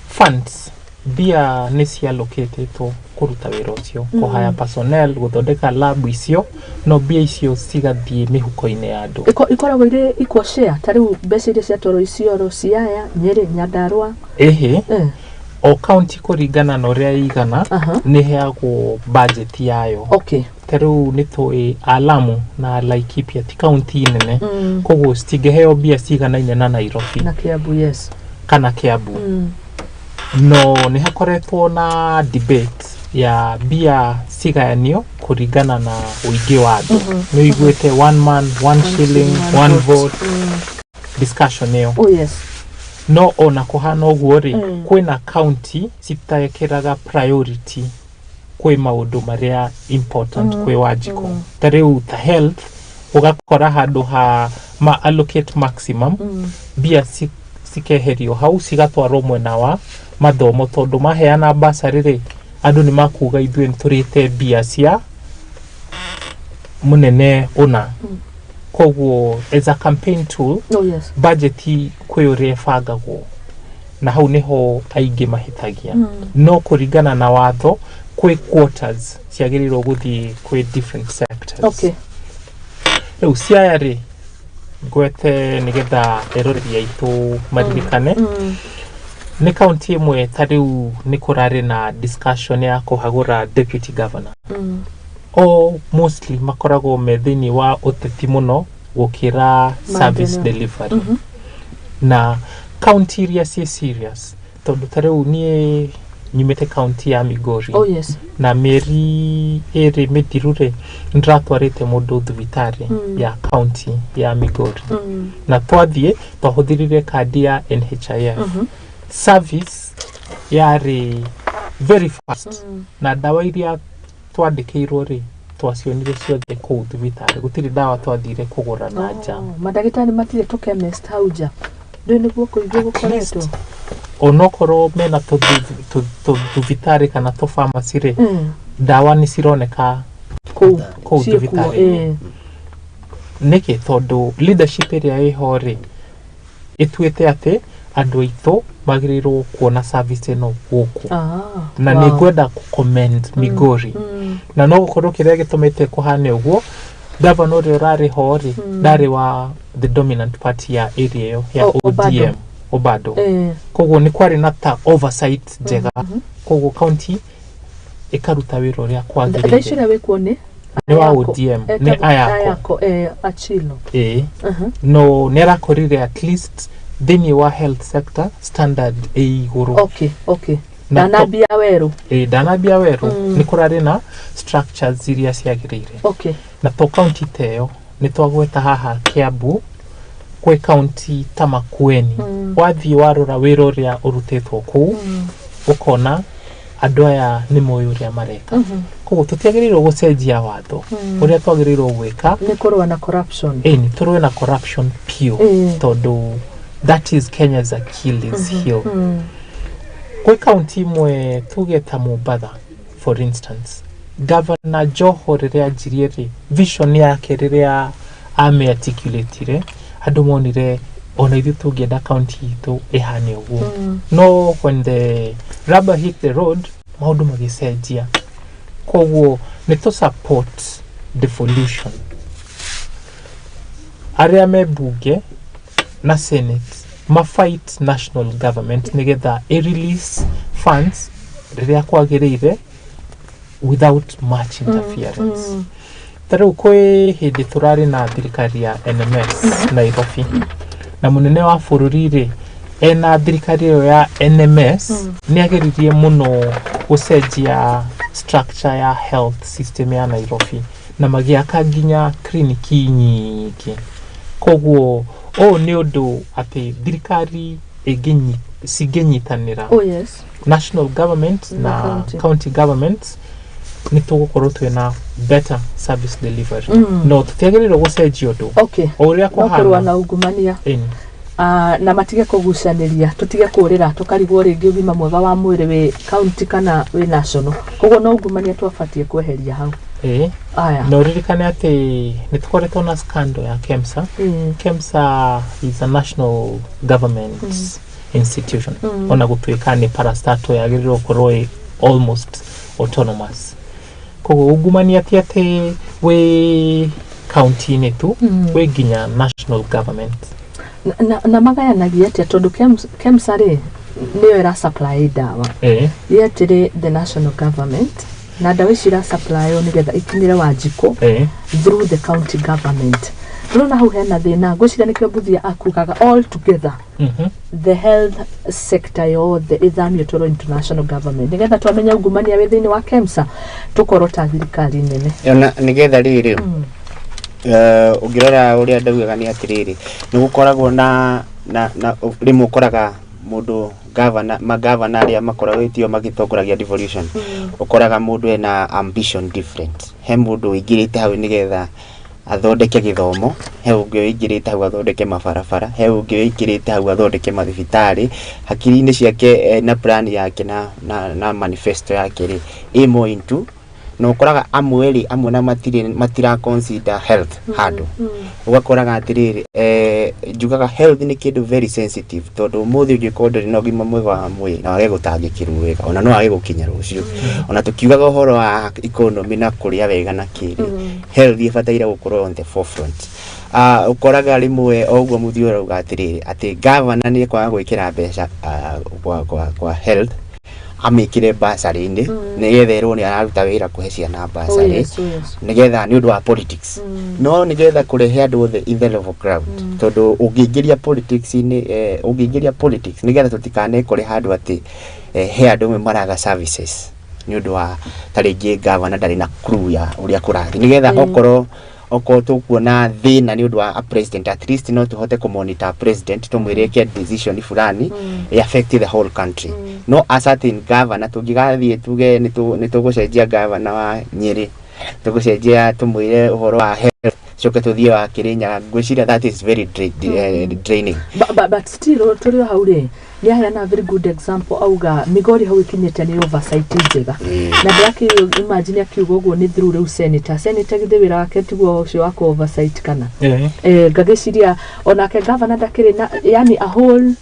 funds bia ni cia allocated to kuruta wira ucio kuhaya personnel guthondeka lab icio no bia icio cigathie mihuko-ini ya andu ikoragwo ire equal share tariu mbeca iria cia toro icio ro Siaya Nyeri Nyandarua o county kuringana na uria igana ni heagwo budget yayo. Tariu ni toi Alamu na Laikipia ti county nene koguo citingeheo bia ciganaine na Nairobi na Kiambu kana Kiambu no ni hakoretwo na debate ya bia cigayanio kuringana na uingi wa andu no igwete one man one shilling one vote discussion eo no ona kuhana uguo ri kwina county citaekeraga priority kwi maundu maria important kwi wajiko tariu ta health ugakora handu ha ma allocate maximum bia sikeherio hau cigatwarwo mwena wa mathomo tondu maheana basari ri andu ni makuga ithwe nturite bia cia munene una koguo as a campaign tool budget kwi uria bangagwo na hau niho aingi mahitagia no kuringana na watho kwi quarters ciagirirwo guthi kwi different sectors riu Siaya ri gwete nigetha eroreria itu maririkane ni county imwe tariu ni kurari na discussion ya kuhagura deputy governor mostly makoragwo methini wa uteti muno gukira service delivery na county iria si serious tondu tariu ni nyumite county ya Migori na meri ere metirure ndratwarite mundu thibitari ya county ya Migori na twathie twahuthirire kadi ya NHIF service yari very fast na dawa iria twandikirwo ri twacionire ciothe kuu thibitari gutiri dawa twathire kugura na nja madagitari matire to chemist hauja ndio niguo kuigua gukoretwo onokoro mena thibitari kana to pharmacy ri dawa ni cironeka kuu thibitari niki tondu leadership iria iho ri ituite ati andu aitu magirirwo kuona service eno guku na ni ngwenda ku comment Migori na no gukorwo kiria gitumite kuhane uguo governor uri urari hori ndari wa the dominant party ya area yo ya ODM Obado koguo ni kwari na ta oversight jega koguo county ikaruta wiro uria kwagirire ndaicira wikuone ni wa ODM ni ayako achilo no nera korire at least thini wa health sector standard iguru danabia weru danabia weru ni kurari na structures iria ciagirire na to county teo ni twagweta haha Kiambu kwe county ta Makueni wathi warora wira uria urutitwo kuu ukona andu aya ni moyo uria mareka koguo tutiagiriirwo gucenjia watho uria twagiriirwo gwika ni kurwa na corruption ni turwe na corruption pure tondu that is Kenya's Achilles heel kwe county mwe tugeta Mombasa for instance Governor Joho riria njirieri vision yake riria ame articulate andu monire ona ithu tungienda county itu ihane uguo no when the rubber hit the road maundu magicenjia koguo ni to support devolution aria me bunge na senate ma fight national government nigetha release funds riria kwagirire without much interference. Taro kwe hindi turari na thirikari ya NMS Nairobi na munene wa bururi ena thirikari ya NMS ni ageririe muno gucenjia structure ya health system ya Nairobi na magiaka nginya kliniki nyingi koguo ni undu ati thirikari singenyitanira national government na county governments ni tugukorwo twina better service delivery no tutiagirira gucenjia undu uria kuhana na ungumania na matige kugucaniria tutige kurira tukarigwo ringi ugima mwega wa mwiri wi county kana wi national koguo no ungumania twafatie kweheria hau aya no ririkane ati ni tukoretwo na scandal ya KEMSA. KEMSA is a national government institution ona gutuika ni parastatal yagirirwo korwo almost autonomous koguo ungumania ati we county ni tu we ginya national government na magayanagia atia tondu KEMSA ri niyo ira supply dawa yetire the national government na dawa icira supply o nigetha ikinyire Wanjiko through the county government. Rona hau hena thina ngwiciria nikio Mbuthia akugaga all together the health sector yothe ithamio toro international government nigetha twamenya ungumania wi thiini wa KEMSA tukorwo ta thirikari nene ona nigetha riri ungirora uria ndaugaga ni atiriri ni gukoragwo na rimwe ukoraga mundu magavana aria makoragwo itio magitongoragia devolution ukoraga mundu ena ambition different he mundu ingirite hau nigetha athondeke githomo he ungi ingirite hau athondeke mabarabara he ungi ingirite hau athondeke mathibitari hakiri-ini ciake na plan yake na manifesto yake ri imo into no koraga amwe na matira consider health hado ugakoraga atiriri njugaga health ni kindu very sensitive tondu muthi ungikondo no gima mwega wa mwiri na wage gutangikirwo wega ona no wage gukinya rucio ona tukiugaga uhoro wa economy na kuria wega na kiri health ibataire gukorwo on the forefront ukoraga rimwe oguo muthi urauga atiriri ati governor ni kwaga gwikira mbeca kwa health amikire basari-ini nigetherwo ni araruta wira kuhe ciana basari nigetha ni undu wa politics no nigetha kurehe andu othe in the level ground tondu ungiingiria politics nigetha tutikane kuri handu ati he andu me maraga services ni undu wa taringi governor ndari na crew ya uria kurathi nigetha okorwo tukuona thina ni undu wa a president at least no tuhote ku monitor president tumwireke decision fulani affect the whole country no a certain governor tungigathie tuge ni tugucenjia governor wa Nyeri tugucenjia tumwire uhoro wa health coke tuthie wa Kirinyaga ngwiciria that is very draining but still turi hau ri ni ahana very good example auga Migori hau ikinyete ni oversight njega na ndaki imagine akiuga uguo ni through riu senator githe wira wake tiguo ucio wa oversight kana ngagiciria onake governor ndakiri na yani a whole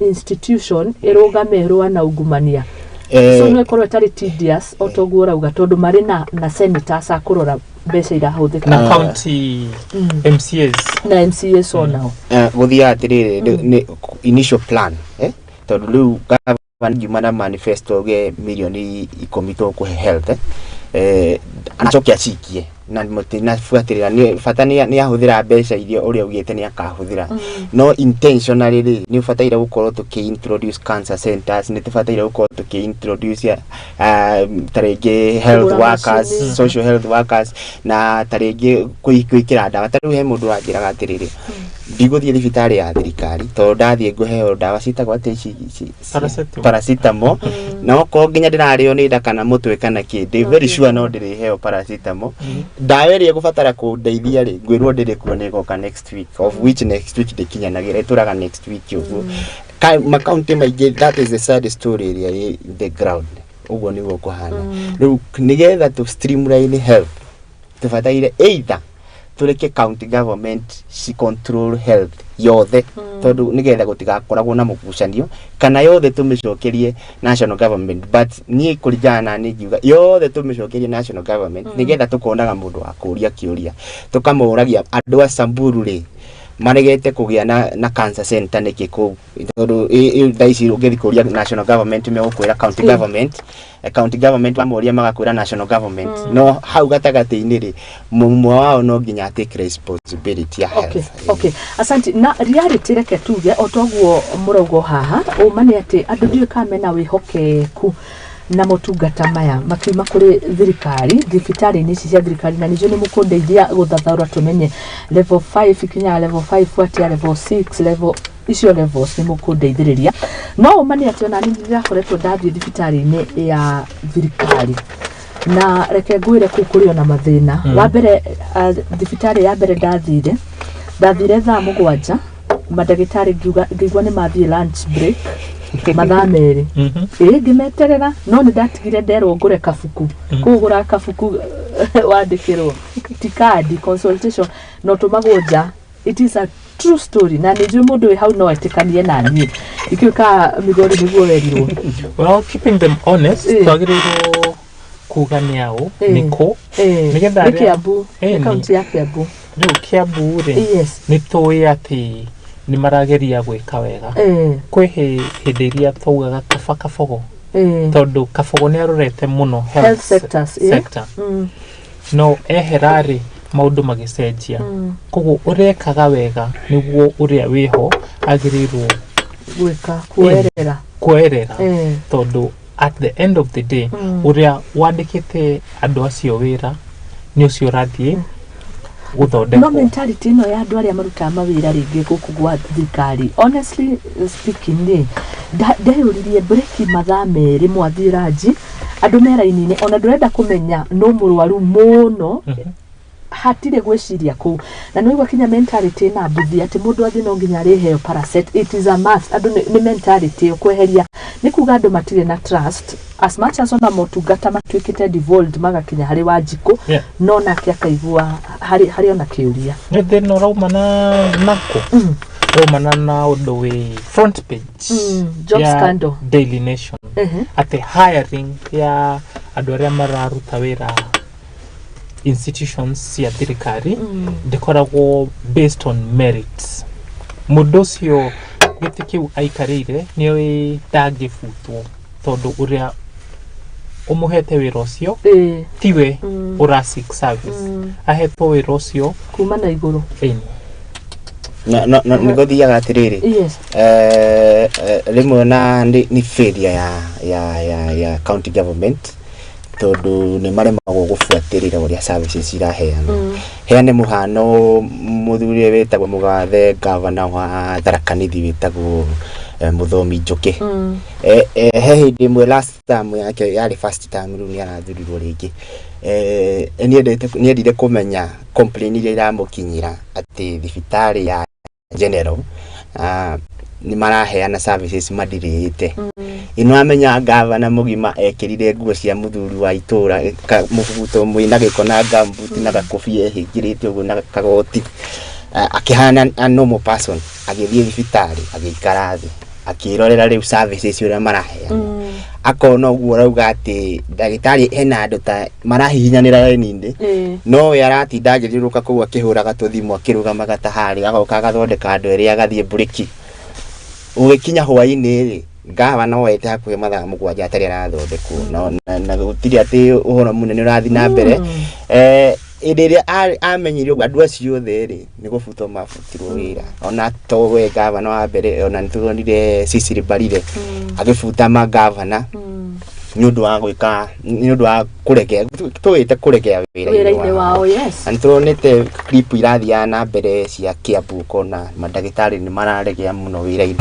institution irugamerwa na ungumania so no ikorwo tari tedious otoguo rauga tondu mari na senators akurora mbeca ira huthika na county MCAs onao guthia atiriri ni initial plan tondu riu government jumana manifesto ge milioni 10 to ku health anachokia chikie na mutina fuatirira ni fatania ni ahuthira mbeca irio uria ugite ni akahuthira no intentionally ni fataira gukorwo tukiintroduce cancer centers ni tufataira gukorwo tukiintroduce taringi health workers social health workers na taringi kuikira ndawa tariu he mundu anjiraga atiriri ndiguthie thibitari ya thirikari to ndathie nguheo ndawa citagwo ati paracetamol na oko nginya ndirario ni nda kana mutwe kana kindi very sure no ndiriheo paracetamol ndawa iria gubatara kundeithia ri ngwirwo ndiri kuo ni goka next week of which next week ndikinyanagira turaga next week uguo ma county maige that is the sad story area in the ground uguo ni guo kuhana riu nigetha to streamline health tubataire either tureke county government si control health yothe tondu nigetha gutigakoragwo na mugucanio kana yothe tumicokerie national government but nie kuringana na ni ngiuga yothe tumicokerie national government nigetha tukonaga mundu wa kuria kiuria tukamuragia andu a Samburu ri maregete kugia na cancer center niki ku tondu daisi ugithikuria national government me ukwira county government wamoria magakwira national government no hau gatagati-ini ri mumwe wao no nginya take responsibility ya health. Okay, asante. Na reality reke tuge otoguo murogo haha umane ati andu ndiu kamena wihokeku na motungata maya makiuma kuri thirikari thibitari-ini cia thirikari na nijo ni mukundeithia guthathaura tumenye level 5 ikinya level 5 atia level 6 level icio levels ni mukundeithiriria no umane ati ona ni ndirakoretwo ndathie thibitari-ini ya thirikari na reke ngwire kuri ona mathina wa mbere thibitari ya mbere ndathire thaa 7 madagitari ngigwa ni mathie lunch break mathaa meri ngimeterera no ni ndatigire nderwo ngure kabuku kugura kabuku wandikirwo tikadi consultation no tumagwo nja. It is a true story na niju mundu hau no etikanie na ni ikiuka migori niguo werirwo. Well, keeping them honest twagiriirwo kugania au niko nigetha Kiambu county ya Kiambu riu Kiambu ri ni toi ati ni marageria gwika wega kwi hindi iria twaugaga kabogo tondu kabogo ni arorete muno health sector no eherari maundu magicenjia koguo urekaga wega niguo uria wiho agirirwo gwika kuerera tondu at the end of the day uria wandikite andu acio wira ni ucio rathie no mentality no ya andu aria maruta mawira ringi guku gwa thirikari honestly speaking ni ndeyuririe break mathaa meri mwathiraji andu meraini-ini ona ndurenda kumenya no murwaru muno hatire gwiciria ku na no igwa kinya mentality na buthi ati mundu athi no nginya riheo paracet. It is a must. Andu ni mentality kweheria ni kuga andu matire na trust as much as ona motungata matwikite devolved magakinya hari Wanjiku no nake akaigua hari ona kiuria ni thino raumana nako raumana na undu wi front page job scandal Daily Nation ati hiring ya andu aria mararuta wira institutions ya thirikari dekoragwo based on merits. Mundu ucio giti kiu aikarire ni oi ndangifutwo tondu uria umuhete wira ucio tiwe ura seek service ahetwo wira ucio kuma na iguru no nigothiaga atiriri rimwe na ni failure ya county government tondu ni maremagwo gubuatirira uria services iraheana heane muhano muthuri wetagwo mugathe governor wa Tharaka-Nithi wetagwo Muthomi Njuki he hindi mwe last time yake yari first time riu ni arathurirwo ringi ni endire kumenya complain iria iramukinyira ati thibitari ya general ni maraheana services madirite ino amenya governor mugima ekirire nguo cia muthuri wa itura mubuto mwina gikona gambuti na gakofia hingirite ugu na kagoti akihana a normal person agithie thibitari agikara thi akirorera riu services uria maraheana akona uguo rauga ati ndagitari ena andu ta marahihinyanira ninde no yaratinda agiriruka kuwa kihuraga tuthimu akirugama gatahari agoka gathondeka andu eri agathie buriki ugikinya hwaini ri gawa no wete hakuhe mathaa mugwanja atari arathondekwo na gutiri ati uhoro munene urathi na mbere idiria amenyire andu acio othe ri ni gubuto mabutirwo wira ona to we gavana wa mbere ona nituronire Sisiri Barire agibuta ma gavana nyundu wa gwika nyundu wa kuregea twite kuregea wira-ini wao nituronite clip irathia na mbere cia Kiambu kona madagitari ni mararegea muno wira-ini.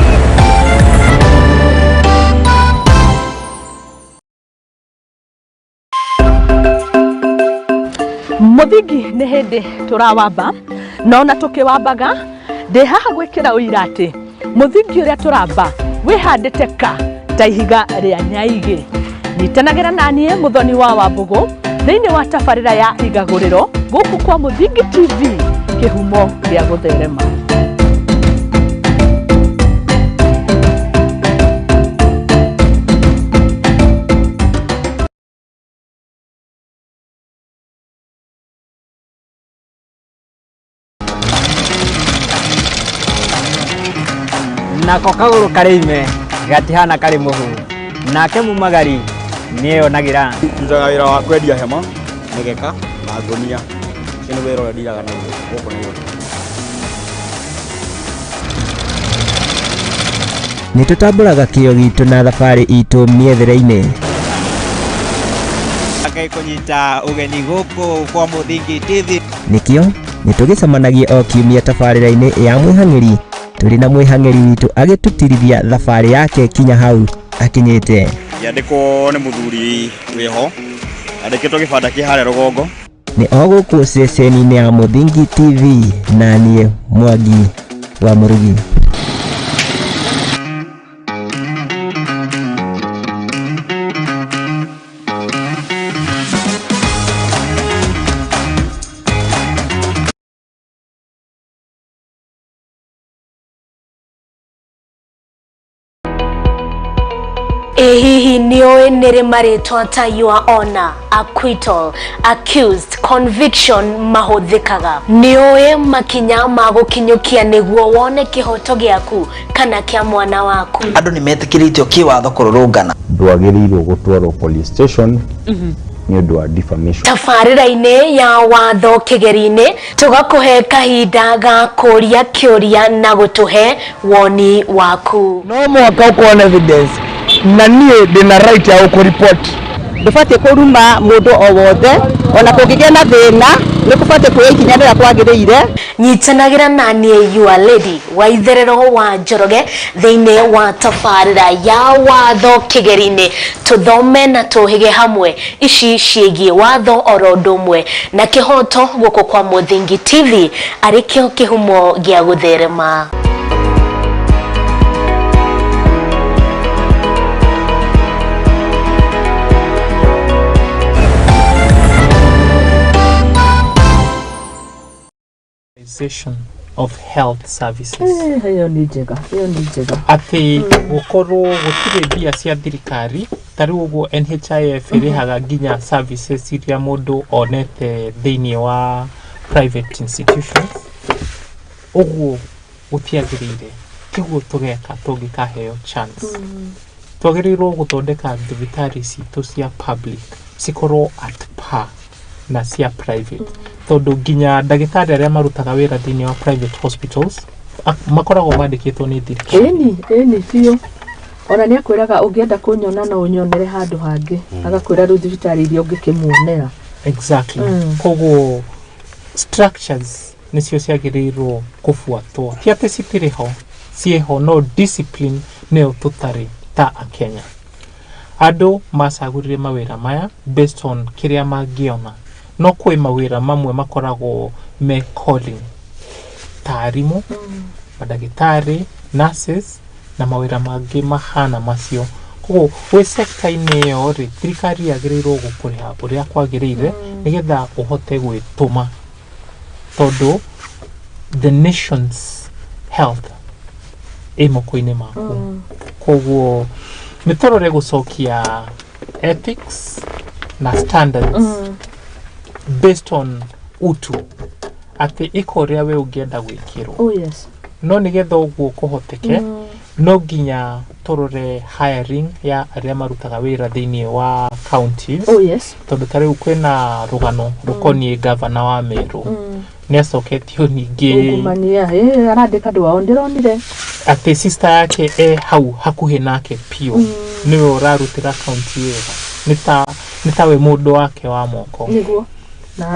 Muthingi ni hindi turawamba no na tukiwambaga ndi haha gwikira uira ati muthingi uria turamba wihandite ka ta ihiga ria nyaigi nitanagira nanie Muthoni wa Wambugu thiini wa tabarira ya Igaguriro guku kwa Muthingi TV. kihumo gĩa gũtherema. Nako kagũrũ karĩime gatihana karĩ mũhu, nake mumagari nĩeyonagira. Ndutaga wĩra wa kwendia hema, mĩgeka na ngũnia. Ũcio nĩ wĩra ũrĩa ndiraga naguo gũkũ Nairobi. Nĩtũtambũraga kĩyo gitũ na thabarĩ itũ mĩethere-inĩ. Akai kũnyita ũgeni gũkũ kwa Mũthingi TV. Nĩkĩo nĩtũgĩcemanagia o kiumia tabarĩra-inĩ ya mwĩhang'ĩri, tũrĩ na mwĩhang'ĩri witũ agĩtũtirithia thabarĩ yake kinya hau akinyĩte. Yandĩkwo nĩ mũthuri wĩho, yandĩkĩtwo gĩbanda kĩ harĩa rũgongo. Nĩ o gũkũ ceceni-inĩ ya Mũthingi TV na niĩ Mwangi wa Mũrugi. Hihi nioe nere maritwa ta your honor, acquittal, accused, conviction mahuthikaga. Nioe makinya magukinyukia niguo wone kihoto giaku kana kia mwana waku. Andu nimetikiriitio kiwatho kururungana. Ndwagĩrĩirwo gũtwarwo police station nĩ ũndũ wa defamation. Tabarĩra-inĩ ya watho kĩgeri-inĩ tugakuhe kahinda ga kũria kĩũria na gũtuhe woni waku. No mwaka ũkuona evidence na niĩ ndĩna right ya gũkũreport. Ndũbatiĩ kũruma mũndũ o wothe, ona kũngĩgĩa na thĩna nĩ kũbatiĩ kuoya ikinya rĩrĩa kwagĩrĩire. Nyitanagĩra na niĩ your lady wa itherero wa Njoroge thĩinĩ wa tabarĩra ya watho kĩgeri-inĩ, tũthome na tũhĩge hamwe ici ciĩgiĩ watho oro ũndũ ũmwe na kĩhoto gũkũ kwa Mũthingi TV arĩkĩo kĩhumo gĩa gũtherema. Of health services. Hiyo ni njega. Ati gukorwo gutire mbia cia thirikari tari uguo NHIF irihaga nginya services iria mundu onete thiini wa private institutions. Uguo gutiagirire tiguo tugeka tungikaheo chance. Twagĩrĩirwo guthondeka thibitari citu cia public cikorwo at par na cia private. Tondu nginya ndagĩtarĩ arĩa marutaga wĩra thĩinĩ wa private hospitals makoragwo mandĩkĩtwo nĩ thirikari. Eni biũ. Ona nĩ akwĩraga ũngĩenda kũnyona no ũnyonere handũ hangĩ. Agakwĩra rĩu thibitarĩ iria ũngĩkĩmuonera. Exactly. Koguo structures nĩcio ciagĩrĩirwo kũbuatwo. Ti atĩ citirĩ ho, ciĩho, no discipline nĩyo tũtarĩ ta Akenya. Andũ macagũrire mawĩra maya based on kĩrĩa mangĩona. No kwĩ mawĩra mamwe makoragwo me calling ta arimũ, madagĩtarĩ, nurses na mawĩra mangĩ mahana macio. Koguo gwĩ sector-inĩ ĩyo rĩ, thirikari yagĩrĩirwo gũkũrĩha ũrĩa kwagĩrĩire nĩgetha ũhote gwĩtũma, tondũ the nation's health ĩ moko-inĩ maku. Koguo nĩtũrore gũcokia ethics na standards based on utu ati iko ria we ungienda gwikirwo. Oh yes. No nigetha uguo kuhoteke no nginya turore hiring ya aria marutaga wira thiini wa counties. Oh yes. Tondu tari kwina rugano rukonie governor wa Meru ni acoketio ningi ungumania arandika ndwa ndironire ati sister yake hau hakuhi nake pio niwe urarutira county wega nita we mundu wake wa moko niguo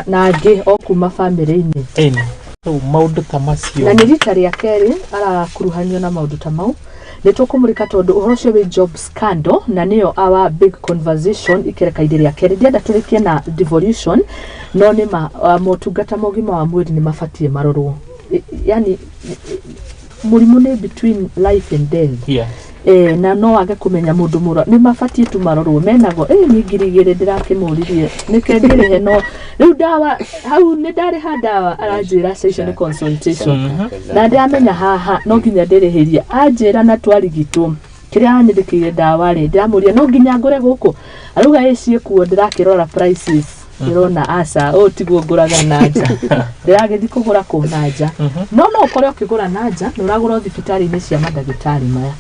na angĩ o kuma family-inĩ. Eni. Maũndũ ta macio. Na nĩ rita rĩa kerĩ arakuruhanio na maũndũ ta mau. Nĩ tũkũmũrĩka tondũ ũhoro ũcio wĩ job scandal na nĩyo our big conversation ikereka-inĩ rĩa kerĩ. Ndienda tũrĩkie na devolution no nĩ motungata ma ũgima wa mwĩrĩ nĩ mabatiĩ marorwo. Yani mũrimũ nĩ between life and death. Yeah. na no age kumenya mundu mura ni mafatie tu marorwo menago ni ngirigire ndirakimuririe nikendire he no riu dawa hau ni ndari ha dawa aranjira session consultation na ndiamenya haha no nginya ndirihirie anjira na twarigitwo kiria anyirikire dawa ri ndamuria no nginya ngore guku aruga eci kuo ndirakirora prices irona asa tigwo nguraga nanja ndiragithi kugura ku nanja no ukore ukigura nanja nuragura thibitari-ini cia madagitari maya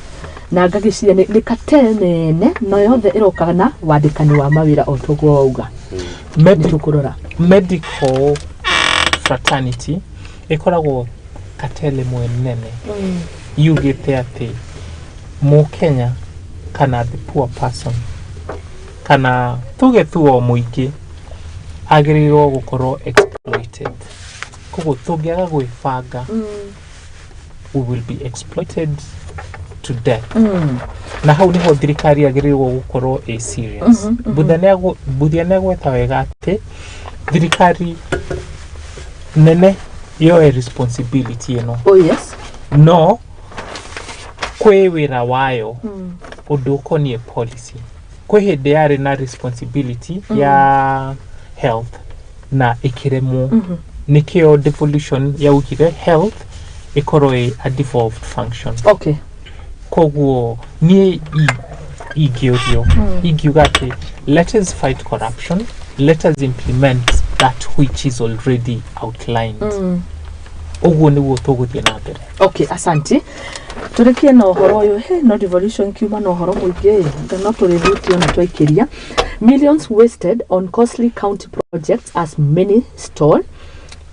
na ngagiciria ni katenene no yothe irokaga na wandikani wa mawira otogwo auga medical fraternity ikoragwo katele mwenene yugite ati mu Kenya kana the poor person kana tuge tuo muingi agirirwo gukorwo exploited kogo tugiaga gwifanga we will be exploited to death na hau niho thirikari agirirwo gukorwo a serious buthia negweta wega ati thirikari nene yo responsibility eno yes no kwe wira wayo undu ukonie policy kwe hindi yari na responsibility ya health na ikiremo nikio devolution ya ukire health ikorwo a devolved function okay koguo ni igiorio igiuga ati let us fight corruption, let us implement that which is already outlined uguo niguo tuguthie na mbere. Okay, asante. Turekie na uhoro uyu no devolution kiuma na uhoro muingi no turithutio na twaikiria millions wasted on costly county projects as many stalled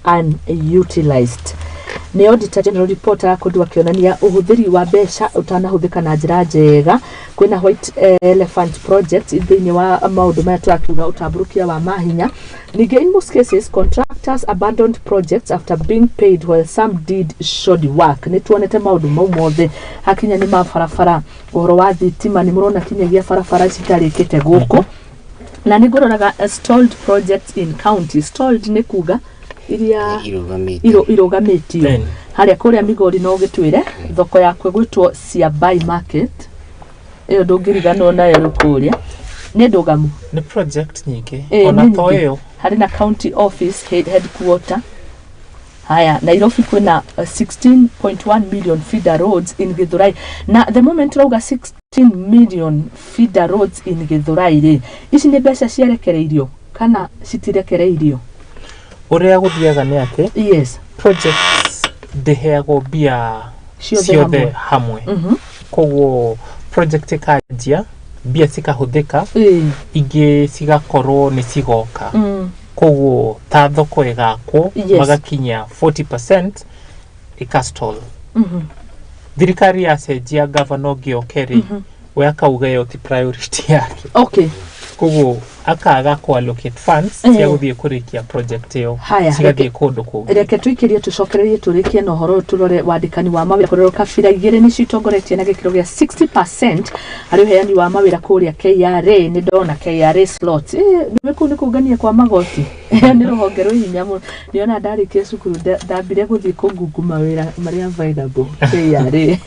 and utilized. Ni Auditor General report akodu akionania uhuthiri wa besha utanahuthika na njira njega kwina white elephant project thini wa maundu maya twakiuga utamburukia wa mahinya. Nige in most cases contractors abandoned projects after being paid while some did shoddy work. Ni tuonete maundu mau mothe hakinya ni mabarabara uhoro wa thitima ni murona kinyagia barabara citarikite guku na ni ngororaga stalled projects in county. Stalled ni kuga iria irogamitio haria kuria Migori no gitwire thoko ya kwegwitwo cia buy market iyo ndungirigano nayo rukuria ni ndugamu ni project nyingi ona toyo hari na county office headquarter haya Nairobi kuna 16.1 million feeder roads in Githurai na the moment rauga 16 million feeder roads in Githurai ri ici ni mbeca ciarekereirio kana citirekereirio uria guthiaga ni ati yes projects deheagwo bia ciothe hamwe koguo project ikajia bia cikahuthika ingi cigakorwo ni cigoka koguo ta thoko igakwo magakinya 40% ikastall thirikari yacenjia governor Giokeri we akauga yo ti priority yake okay koguo akaga ku allocate funds cia guthie kurikia project iyo cigathie kundu kungi reke tuikirie tucokererie turikie no horo turore wandikani wa mawira kurero kabira igire ni citongoretie na gikiro gia 60% ari uheani wa mawira kuria KRA ni ndona KRA slots ni kugania kwa magoti ni ruhonge rwa hinya mu niona ndarikie cukuru ndambire guthie kungungu mawira maria available KRA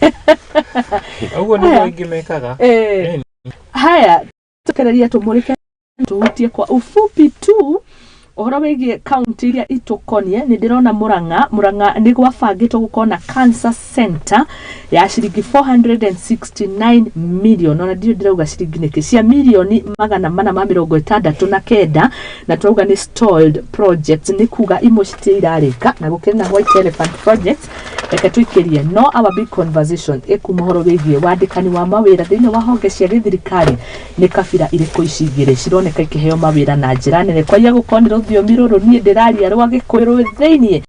uguo ni wengi mekaga haya tukereria tumurike tuhutie kwa ufupi tu uhoro wigie county iria itukonie ni ndirona Murang'a ni gwabangitwo gukona cancer center ya shilingi 469 million ona ndio ndirauga shilingi niki cia milioni 469 na turauga ni stalled projects ni kuga imwe citirarika na gukena white elephant projects reke tuikirie no our big conversation ekumohoro wigie wandikani wa mawira thini wa honge cia thirikari ni kabira iriku icigire cironeka ikiheo mawira na njira nene kwa ya gukonira thiomi ruru nie ndiraria rwa gikwiru thini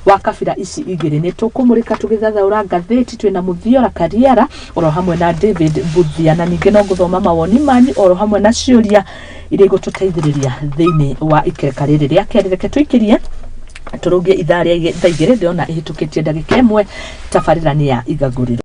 wa kabira ici igire ni tukumurika tugithathaura ngatheti twina Muthiora Kariera oro hamwe na David Buthia na ninge no guthoma mawoni mani oro hamwe na ciuria iri gututeithiriria thini wa ikereka riri ria kereke tuikirie turugie itharia thaigire ndiona ihitukitie ndagika imwe tabarira ni ya Igaguriro.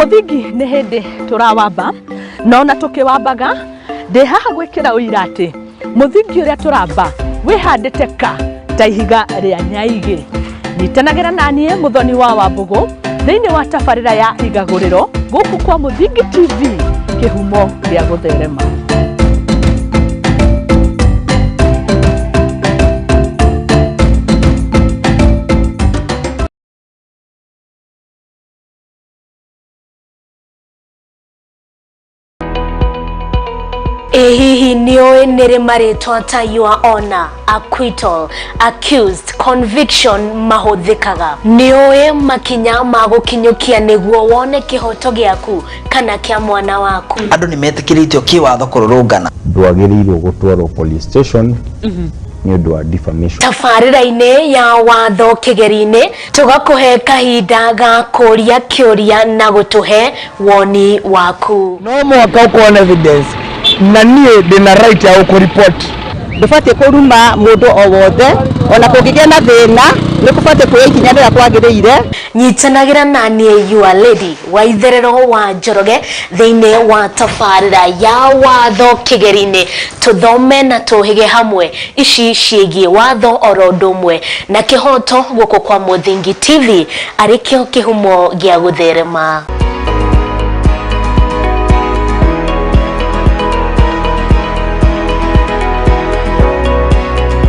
muthingi nĩ hĩndĩ tũrawamba nona tũkĩwambaga ndĩ haha gwĩkĩra ũira atĩ muthingi ũrĩa tũramba wĩhandĩte ka ta ihiga rĩa nyaigĩ. Nyitanagĩra naniĩ Mũthoni wa Wambugu thĩinĩ wa tabarĩra ya Igaguriro gũkũ kwa Mũthingi TV, kĩhumo gĩa gũtherema. Hihi nioe nere maritwa ta your honor, acquittal, accused, conviction mahuthikaga? Nioe makinya magukinyukia niguo wone kihoto giaku kana kia mwana waku? Andu ni metikirĩtio kiwatho kururungana. Ndwagĩrĩirwo gũtwarwo police station ni ũndũ wa defamation. Tabarĩra-inĩ ya watho kĩgeri-inĩ tugakuhe kahinda ga kũria kĩũria na gũtuhe woni waku. No mwaka ukona evidence na niĩ ndĩna right ya gũkũreport. Ndũbatiĩ kũruma mũndũ o wothe, ona kũngĩgĩa na thĩna nĩkũbatiĩ kuoya ikinya rĩrĩa kwagĩrĩire. Nyitanagĩra naniĩ your lady Waitherero wa Njoroge thĩinĩ wa tabarĩra ya watho kĩgeri-inĩ, tũthome na tũhĩge hamwe ici ciĩgiĩ watho oro ũndũ ũmwe na kĩhoto gũkũ kwa Mũthingi TV, arĩkĩo kĩhumo gĩa gũtherema.